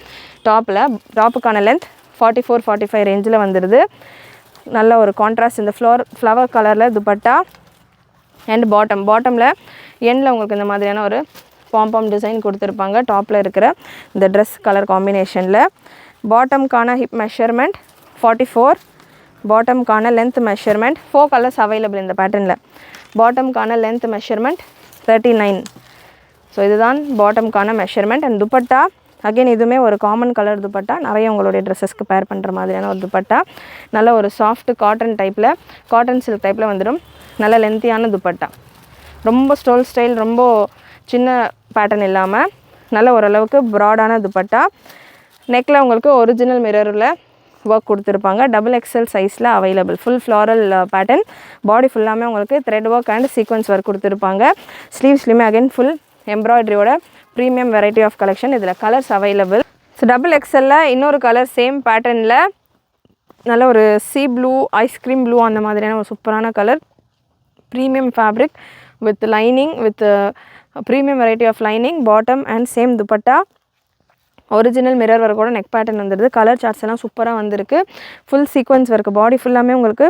டாப்புக்கான லென்த் 44-45 ரேஞ்சில் வந்துடுது. நல்ல ஒரு கான்ட்ராஸ்ட் இந்த ஃப்ளவர் கலரில் துப்பட்டா அண்ட் பாட்டமில் எண்டில் உங்களுக்கு இந்த மாதிரியான ஒரு பாம் டிசைன் கொடுத்துருப்பாங்க. டாப்பில் இருக்கிற இந்த ட்ரெஸ் கலர் காம்பினேஷனில். பாட்டமுக்கான ஹிப் மெஷர்மெண்ட் 44, பாட்டமுக்கான லென்த் மெஷர்மெண்ட் 4 கலர்ஸ் அவைலபிள் இந்த பேட்டர்னில். பாட்டமுக்கான லென்த் மெஷர்மெண்ட் 39. ஸோ இதுதான் பாட்டமுக்கான மெஷர்மெண்ட். அண்ட் துப்பட்டா அகெயின் இதுவுமே ஒரு காமன் கலர் துப்பட்டா. நிறைய உங்களுடைய ட்ரெஸ்ஸஸ்க்கு பேர் பண்ணுற மாதிரியான ஒரு துப்பட்டா. நல்ல ஒரு சாஃப்ட் காட்டன் சில்க் டைப்பில் வந்துடும். நல்ல லென்த்தியான துப்பட்டா. ரொம்ப ஸ்டோல் ஸ்டைல், ரொம்ப சின்ன பேட்டர்ன் இல்லாமல் நல்ல ஓரளவுக்கு ப்ராடான துப்பட்டா. நெக்கில் உங்களுக்கு ஒரிஜினல் மிரரில் ஒர்க் கொடுத்துருப்பாங்க. XXL சைஸில் available. Full floral pattern. Body ஃபுல்லாமே உங்களுக்கு thread work and sequins work கொடுத்துருப்பாங்க. ஸ்லீவ்ஸ்லையுமே அகைன் ஃபுல் எம்ப்ராய்டரியோட ப்ரீமியம் வெரைட்டி ஆஃப் கலெக்ஷன். இதில் கலர்ஸ் அவைலபிள். ஸோ XXLல இன்னொரு கலர் சேம் பேட்டர்னில் நல்ல ஒரு சீ ப்ளூ, ஐஸ்கிரீம் ப்ளூ அந்த மாதிரியான ஒரு சூப்பரான colour. Premium fabric with lining, with premium variety of lining, bottom and same dupatta. Original mirror ஒர்க்கோட நெக் பேட்டர்ன் வந்துடுது. கலர் சார்ட்ஸ் எல்லாம் சூப்பராக வந்திருக்கு. ஃபுல் சீக்வன்ஸ் ஒர்க், பாடி ஃபுல்லாமே உங்களுக்கு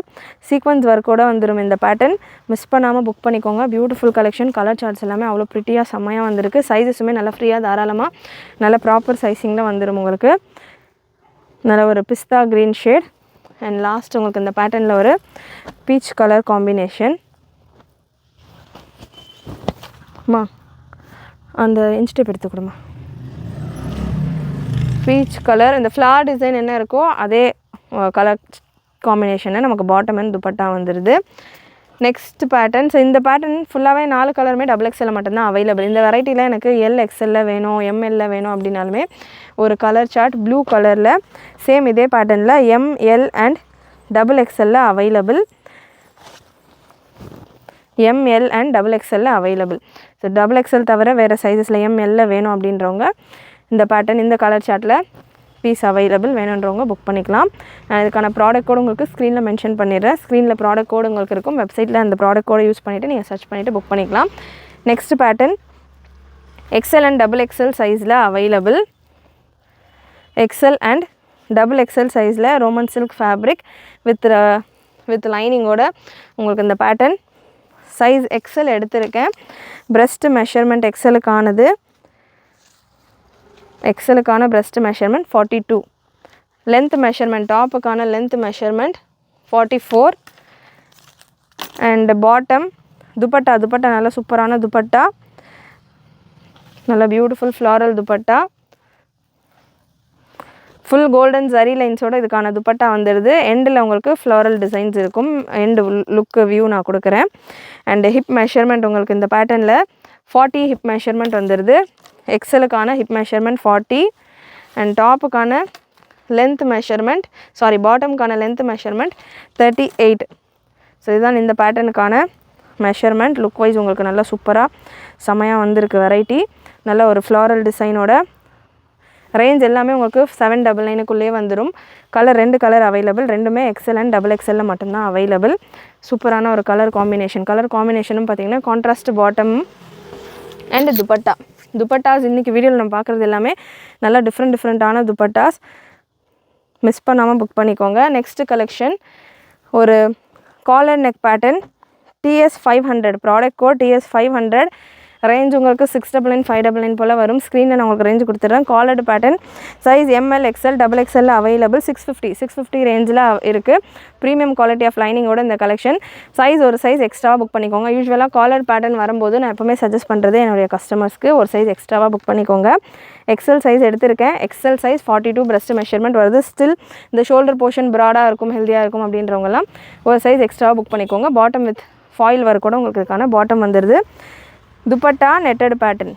சீக்வன்ஸ் ஒர்க்கோட வந்துடும் இந்த பேட்டர்ன். மிஸ் பண்ணாமல் புக் பண்ணிக்கோங்க. Beautiful collection. கலர் சார்ட்ஸ் எல்லாமே அவ்வளோ ப்ரிட்டியாக செம்மையாக வந்திருக்கு. சைஸஸுமே நல்லா ஃப்ரீயாக தாராளமாக நல்ல ப்ராப்பர் சைஸிங்கில் வந்துடும் உங்களுக்கு. நல்ல ஒரு பிஸ்தா க்ரீன் ஷேட் அண்ட் லாஸ்ட் உங்களுக்கு இந்த பேட்டர்னில் ஒரு பீச் கலர் காம்பினேஷன். அம்மா அந்த இன்ச் டேப் எடுத்து கொடுமா. பீச் கலர், இந்த ஃப்ளார் டிசைன் என்ன இருக்கோ அதே கலர் காம்பினேஷனில் நமக்கு பாட்டம் அண்ட் துப்பட்டா வந்துடுது. Next pattern. ஸோ இந்த பேட்டர்ன் ஃபுல்லாகவே 4 கலருமே XXL மட்டும்தான் அவைலபிள். இந்த வெரைட்டியில் எனக்கு LXL வேணும், ML வேணும் அப்படின்னாலுமே ஒரு கலர் சார்ட் ப்ளூ கலரில் சேம் இதே பேட்டர்னில் ML and XXL available. ML and XXL available. So XXL தவிர வேறு சைஸஸில் ML வேணும் அப்படின்றவங்க இந்த பேட்டர்ன் இந்த கலர் சார்ட்டில் பீஸ் அவைலபிள் வேணுன்றவங்க புக் பண்ணிக்கலாம். நான் இதுக்கான ப்ராடக்ட் கோடு உங்களுக்கு ஸ்க்ரீனில் மென்ஷன் பண்ணிடுறேன். ஸ்க்ரீனில் ப்ராடக்ட் கோடு உங்களுக்கு இருக்கும். வெப்சைட்டில் அந்த ப்ராடக்ட் கோடை யூஸ் பண்ணிவிட்டு நீங்கள் சர்ச் பண்ணிவிட்டு புக் பண்ணிக்கலாம். Next pattern XL and XXL சைஸில் அவைலபிள். XL அண்ட் XXL சைஸில் ரோமன் சில்க் ஃபேப்ரிக் வித் லைனிங்கோட உங்களுக்கு இந்த பேட்டர்ன். சைஸ் XL எடுத்திருக்கேன். பிரஸ்ட் மெஷர்மெண்ட் XLக்கானது. XLக்கான பிரஸ்ட் மெஷர்மெண்ட் 42. லென்த் மெஷர்மெண்ட் டாப்புக்கான length measurement 44. And bottom dupatta நல்ல சூப்பரான துப்பட்டா, நல்ல beautiful floral dupatta, full golden zari லைன்ஸோடு இதுக்கான துப்பட்டா வந்துடுது. எண்டில் உங்களுக்கு ஃப்ளாரல் டிசைன்ஸ் இருக்கும். எண்டு லுக்கு வியூ நான் கொடுக்குறேன். அண்டு ஹிப் மெஷர்மெண்ட் உங்களுக்கு இந்த பேட்டர்னில் 40 ஹிப் மெஷர்மெண்ட் வந்துடுது. XLக்கான ஹிப் மெஷர்மெண்ட் 40 அண்ட் டாப்புக்கான லென்த் மெஷர்மெண்ட் பாட்டம்கான லென்த் மெஷர்மெண்ட் 38. ஸோ இதுதான் இந்த பேட்டர்னுக்கான மெஷர்மெண்ட். லுக் வைஸ் உங்களுக்கு நல்லா சூப்பராக செமையாக வந்திருக்கு வெரைட்டி. நல்ல ஒரு ஃப்ளாரல் டிசைனோட. ரேஞ்ச் எல்லாமே உங்களுக்கு 799க்குள்ளே வந்துடும். Colour 2 colour available. ரெண்டுமே XL அண்ட் XXL மட்டும்தான் அவைலபிள். சூப்பரான ஒரு கலர் காம்பினேஷன். கலர் காம்பினேஷனும் பார்த்திங்கன்னா கான்ட்ராஸ்ட் பாட்டம் அண்ட் துப்பட்டாஸ் இன்றைக்கி வீடியோவில் நம்ம பார்க்குறது எல்லாமே நல்லா டிஃப்ரெண்ட்டான துப்பட்டாஸ். மிஸ் பண்ணாமல் புக் பண்ணிக்கோங்க. நெக்ஸ்ட்டு கலெக்ஷன் ஒரு collar neck pattern TS 500. Product code TS 500. Range உங்களுக்கு 699 599 போல் வரும். ஸ்க்ரீனில் நான் உங்களுக்கு ரேஞ்சு கொடுத்துட்றேன். Collared pattern size ML XL XXL available. 650 ரேஞ்சில் இருக்குது. ப்ரீமியம் குவாலிட்டி ஆஃப் லைனிங்கோட இந்த கலெக்ஷன். ஒரு சைஸ் எக்ஸ்ட்ராவாக புக் பண்ணிக்கோங்க. யூஸ்வலாக காலர் பேட்டர்ன் வரும்போது நான் எப்போவுமே சஜஸ்ட் பண்ணுறது என்னுடைய கஸ்டமர்ஸ்க்கு ஒரு சைஸ் எக்ஸ்ட்ராவாக புக் பண்ணிக்கோங்க. XL சைஸ் எடுத்திருக்கேன். XL சைஸ் 42 பிரஸ்ட் மெஷர்மெண்ட் வருது. ஸ்டில் இந்த ஷோல்டர் போர்ஷன் ப்ராடாக இருக்கும், ஹெல்த்தியாக இருக்கும் அப்படின்றவங்கலாம் ஒரு சைஸ் எக்ஸ்ட்ராவாக புக் பண்ணிக்கோங்க. பாட்டம் வித் ஃபாயில் ஒர்க்கோட உங்களுக்கு இதுக்கான பாட்டம் வந்துடுது. Dupatta netted pattern.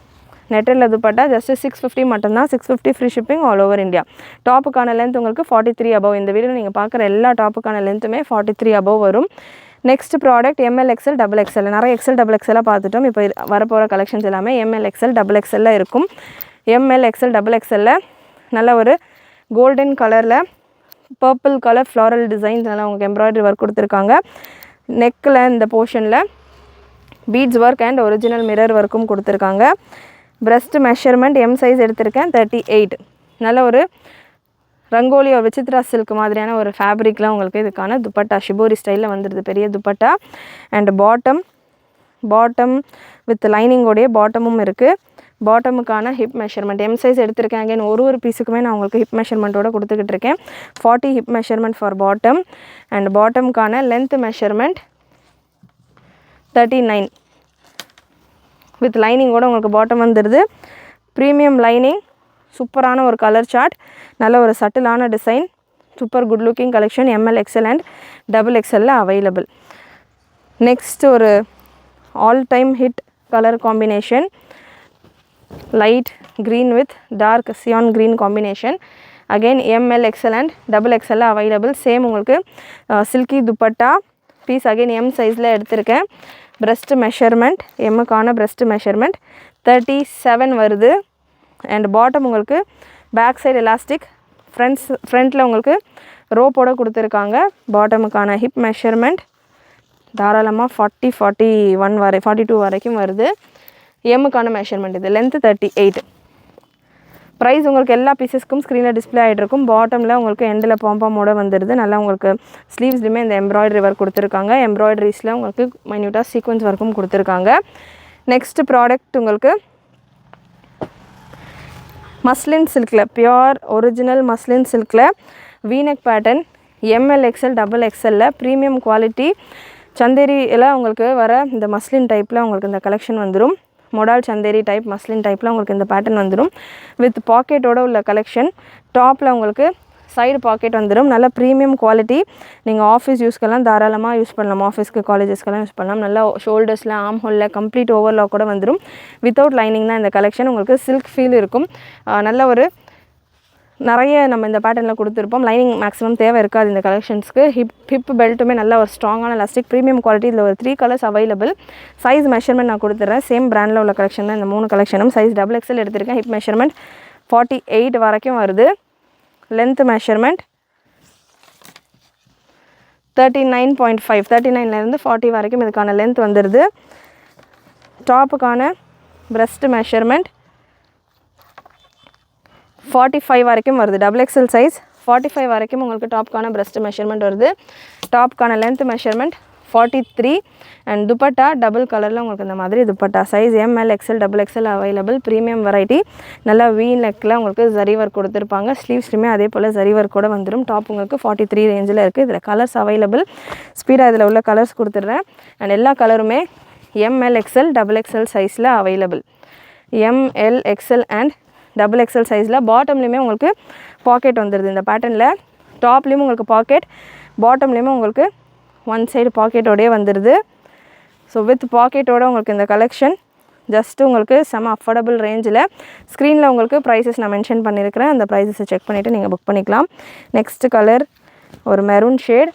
நெட்டடில் துப்பட்டா ஜஸ்ட் 650 மட்டும்தான். 650 free shipping all over India. டாப்புக்கான லென்த் உங்களுக்கு 43 above. இந்த வீடியோவில் நீங்கள் பார்க்குற எல்லா டாப்புக்கான லென்த்துமே 43 above வரும். Next product ML XL XXL. நிறைய XL XXL பார்த்துட்டோம். இப்போ வரப்போகிற கலெக்ஷன்ஸ் எல்லாமே ML XL XXL இருக்கும். ML XL XXL நல்ல ஒரு கோல்டன் கலரில் பர்பிள் கலர் ஃப்ளாரல் டிசைன்ஸ் நல்லா உங்களுக்கு எம்ப்ராய்டரி ஒர்க் கொடுத்துருக்காங்க. நெக்கில் இந்த போர்ஷனில் beads work and original mirror ஒர்க்கும் கொடுத்துருக்காங்க. பிரஸ்ட் மெஷர்மெண்ட் M சைஸ் எடுத்திருக்கேன் 38. நல்ல ஒரு ரங்கோலி ஒரு விசித்ரா சில்க் மாதிரியான ஒரு ஃபேப்ரிக்கில் உங்களுக்கு இதுக்கான துப்பட்டா ஷிபோரி ஸ்டைலில் வந்துடுது. பெரிய துப்பட்டா அண்ட் பாட்டம் வித் லைனிங்கோடைய பாட்டமும் இருக்குது. பாட்டமுக்கான ஹிப் மெஷர்மெண்ட் M சைஸ் எடுத்திருக்கேன். அகைன் ஒரு பீஸுக்குமே நான் உங்களுக்கு ஹிப் மெஷர்மெண்ட்டோட கொடுத்துக்கிட்டு இருக்கேன். 40 hip measurement for bottom and பாட்டமுக்கான லென்த் மெஷர்மெண்ட் 39 வித் லைனிங்கோட உங்களுக்கு பாட்டம் வந்துடுது. ப்ரீமியம் லைனிங், சூப்பரான ஒரு கலர் சார்ட், நல்ல ஒரு சட்டிலான design, super good looking collection. ML XL and XXL available. Next ஒரு all time hit colour combination light green with dark cyan green combination. Again ML XL and XXL available. Same உங்களுக்கு silky dupatta piece. Again M சைஸில் எடுத்திருக்கேன். Breast measurement எம்முக்கான breast measurement 37 வருது. And bottom உங்களுக்கு back side elastic, ஃப்ரண்ட்டில் உங்களுக்கு ரோப்போட கொடுத்துருக்காங்க. பாட்டமுக்கான hip measurement தாராளமாக 41 42 வரைக்கும் வருது. எம்முக்கான மெஷர்மெண்ட் இது லென்த்து 38. ப்ரைஸ் உங்களுக்கு எல்லா பீசஸ்க்கும் ஸ்க்ரீனில் டிஸ்பிளே ஆகிட்டு இருக்கும். பாட்டமில் உங்களுக்கு எண்டில் பாம்பாமோட வந்துடுது. நல்லா உங்களுக்கு ஸ்லீவ்ஸ்லையுமே இந்த எம்ப்ராய்டரி ஒர்க் கொடுத்துருக்காங்க. எம்ப்ராய்டரிஸில் உங்களுக்கு மைன்யூட்டாக சீக்வன்ஸ் ஒர்க்கும் கொடுத்துருக்காங்க. நெக்ஸ்ட் ப்ராடக்ட் உங்களுக்கு மஸ்லின் சில்கில், பியோர் ஒரிஜினல் மஸ்லின் சில்கில் V neck pattern M L X L double எக்ஸ்எல்லில் ப்ரீமியம் குவாலிட்டி சந்தேரியில் உங்களுக்கு வர இந்த மஸ்லின் டைப்பில் உங்களுக்கு இந்த கலெக்ஷன் வந்துடும். மொடால் சந்தேரி டைப் மஸ்லின் டைப்பில் உங்களுக்கு இந்த பேட்டர்ன் வந்துடும். வித் பாக்கெட்டோட உள்ள கலெக்ஷன். டாப்பில் உங்களுக்கு சைடு பாக்கெட் வந்துடும். நல்ல ப்ரீமியம் குவாலிட்டி. நீங்கள் ஆஃபீஸ் யூஸ்க்கெல்லாம் தாராளமாக யூஸ் பண்ணலாம். ஆஃபீஸ்க்கு காலேஜஸ்க்கெல்லாம் யூஸ் பண்ணலாம். நல்லா ஷோல்டர்ஸில் ஆம் ஹோலில் கம்ப்ளீட் ஓவர்லாக் கூட வந்துடும். வித்தவுட் லைனிங் தான் இந்த கலெக்ஷன். உங்களுக்கு சில்க் ஃபீல் இருக்கும். நல்ல ஒரு நிறைய நம்ம இந்த பேட்டர்னில் கொடுத்துருப்போம். லைனிங் மேக்ஸிமம் தேவை இருக்காது இந்த கலெக்ஷன்ஸ்க்கு. ஹிப் பெல்ட்டுமே நல்ல ஒரு ஸ்ட்ராங்கான எலாஸ்டிக் ப்ரீமியம் குவாலிட்டி. இதில் ஒரு 3 கலர்ஸ் அவைலபிள். சைஸ் மெஷர்மெண்ட் நான் கொடுத்துட்றேன். சேம் பிராண்டில் உள்ள கலெக்ஷன் தான் இந்த 3 கலெக்ஷனும். சைஸ் டபுள் எக்ஸ்எல் எடுத்திருக்கேன். ஹிப் மெஷர்மெண்ட் 48 வரைக்கும் வருது. லென்த் மெஷர்மெண்ட் 39.5 39லேருந்து 40 வரைக்கும் இதுக்கான லென்த் வந்துடுது. டாப்புக்கான பிரஸ்ட் மெஷர்மெண்ட் 45 வரைக்கும் வருது. டபுள் எக்ஸ்எல் சைஸ் 45 வரைக்கும் உங்களுக்கு டாப்க்கான பிரஸ்ட் மெஷர்மெண்ட் வருது. டாப்க்கான length measurement 43. And dupatta double கலரில் உங்களுக்கு இந்த மாதிரி dupatta size M L X L double X L available. Premium variety. நல்லா வீ நெக்கில் உங்களுக்கு ஜரி ஒர்க் கொடுத்துருப்பாங்க. ஸ்லீவ்ஸ்லையுமே அதே போல் ஜரி ஒர்க் கூட வந்துடும். டாப் உங்களுக்கு 43 ரேஞ்சில் இருக்குது. இதில் கலர்ஸ் அவைலபிள். ஸ்பீடாக இதில் உள்ள கலர்ஸ் கொடுத்துட்றேன். அண்ட் எல்லா கலருமே எம்எல் எக்ஸ்எல் டபுள் எக்ஸ்எல் சைஸில் available. M L XL and double XL சைஸில். பாட்டம்லேயுமே உங்களுக்கு பாக்கெட் வந்துடுது இந்த பேட்டர்னில். டாப்லேயும் உங்களுக்கு பாக்கெட், பாட்டம்லேயுமே உங்களுக்கு ஒன் சைடு பாக்கெட்டோடய வந்துடுது. ஸோ வித் பாக்கெட்டோட உங்களுக்கு இந்த கலெக்ஷன் ஜஸ்ட்டு உங்களுக்கு செம அஃபோர்டபுள் ரேஞ்சில். ஸ்க்ரீனில் உங்களுக்கு ப்ரைஸஸ் நான் மென்ஷன் பண்ணியிருக்கிறேன். அந்த ப்ரைஸஸை செக் பண்ணிவிட்டு நீங்கள் புக் பண்ணிக்கலாம். நெக்ஸ்ட் கலர் ஒரு maroon shade,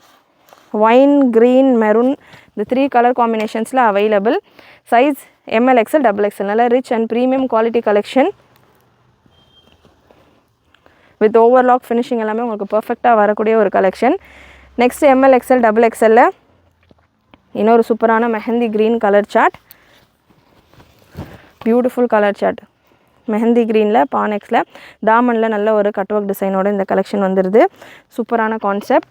wine green maroon. இந்த 3 கலர் காம்பினேஷன்ஸில் available. Size M L X L double X L. நல்ல rich and premium quality collection. With overlock finishing எல்லாமே உங்களுக்கு பர்ஃபெக்டாக வரக்கூடிய ஒரு collection. Next M L X L double எக்ஸ்எல்ல இன்னொரு சூப்பரான mehndi green colour chart. Beautiful colour chart. Mehndi க்ரீனில் பானெக்ஸில் தாமனில் நல்ல ஒரு கட் ஒர்க் டிசைனோட இந்த கலெக்ஷன் வந்துடுது. சூப்பரான கான்செப்ட்.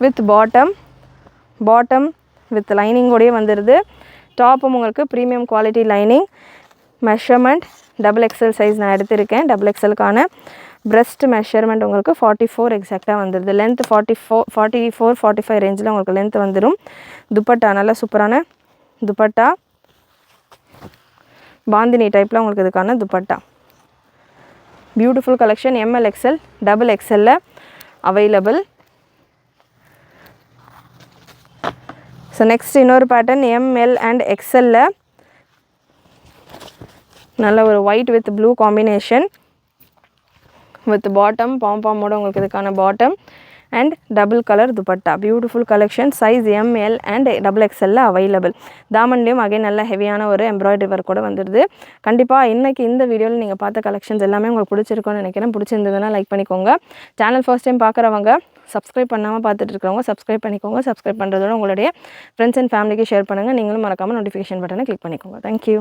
வித் பாட்டம் வித் லைனிங்கோடையே வந்துடுது. டாப்பும் உங்களுக்கு premium quality lining. Measurement double XL size நான் எடுத்திருக்கேன். டபுள் எக்ஸ்எலுக்கான பிரஸ்ட் மெஷர்மெண்ட் உங்களுக்கு 44 எக்ஸாக்டாக வந்துடுது. லென்த் 44 45 ரேஞ்சில் உங்களுக்கு லென்த் வந்துடும். துப்பட்டா நல்ல சூப்பரான துப்பட்டா. பாந்தினி டைப்பில் உங்களுக்கு இதுக்கான dupatta. Beautiful collection. M L X L double எக்ஸ்எல்ல அவைலபிள். ஸோ நெக்ஸ்ட் இன்னொரு பேட்டர்ன் எம்எல் அண்ட் எக்ஸ்எல்ல நல்ல ஒரு white with blue combination. With bottom பாம்பாமோட உங்களுக்கு இதுக்கான bottom and double colour dupatta. Beautiful collection. Size M L and double எக்ஸ்எல்ல அவைலபிள். தாமன்லேயும் அகைன் நல்ல ஹெவியான ஒரு எம்ப்ராய்டரி ஒர்க் கூட வந்துடுது. கண்டிப்பாக இன்றைக்கி இந்த வீடியோவில் நீங்கள் பார்த்த கலெக்ஷன்ஸ் எல்லாமே உங்களுக்கு பிடிச்சிருக்கும்னு நினைக்கிறேன். பிடிச்சிருந்ததுன்னா லைக் பண்ணிக்கோங்க. சேனல் ஃபர்ஸ்ட் டைம் பார்க்குறவங்க, சப்ஸ்கிரைப் பண்ணாமல் பார்த்துட்டு இருக்கிறவங்க சப்ஸ்கிரைப் பண்ணிக்கோங்க. சப்ஸ்கிரைப் பண்ணுறதோட உங்களுடைய ஃப்ரெண்ட்ஸ் அண்ட் ஃபேமிலிக்கு ஷேர் பண்ணுங்கள். நீங்களும் மறக்காமல் நோட்டிஃபிகேஷன் பட்டனை கிளிக் பண்ணிக்கோங்க. தேங்க்யூ.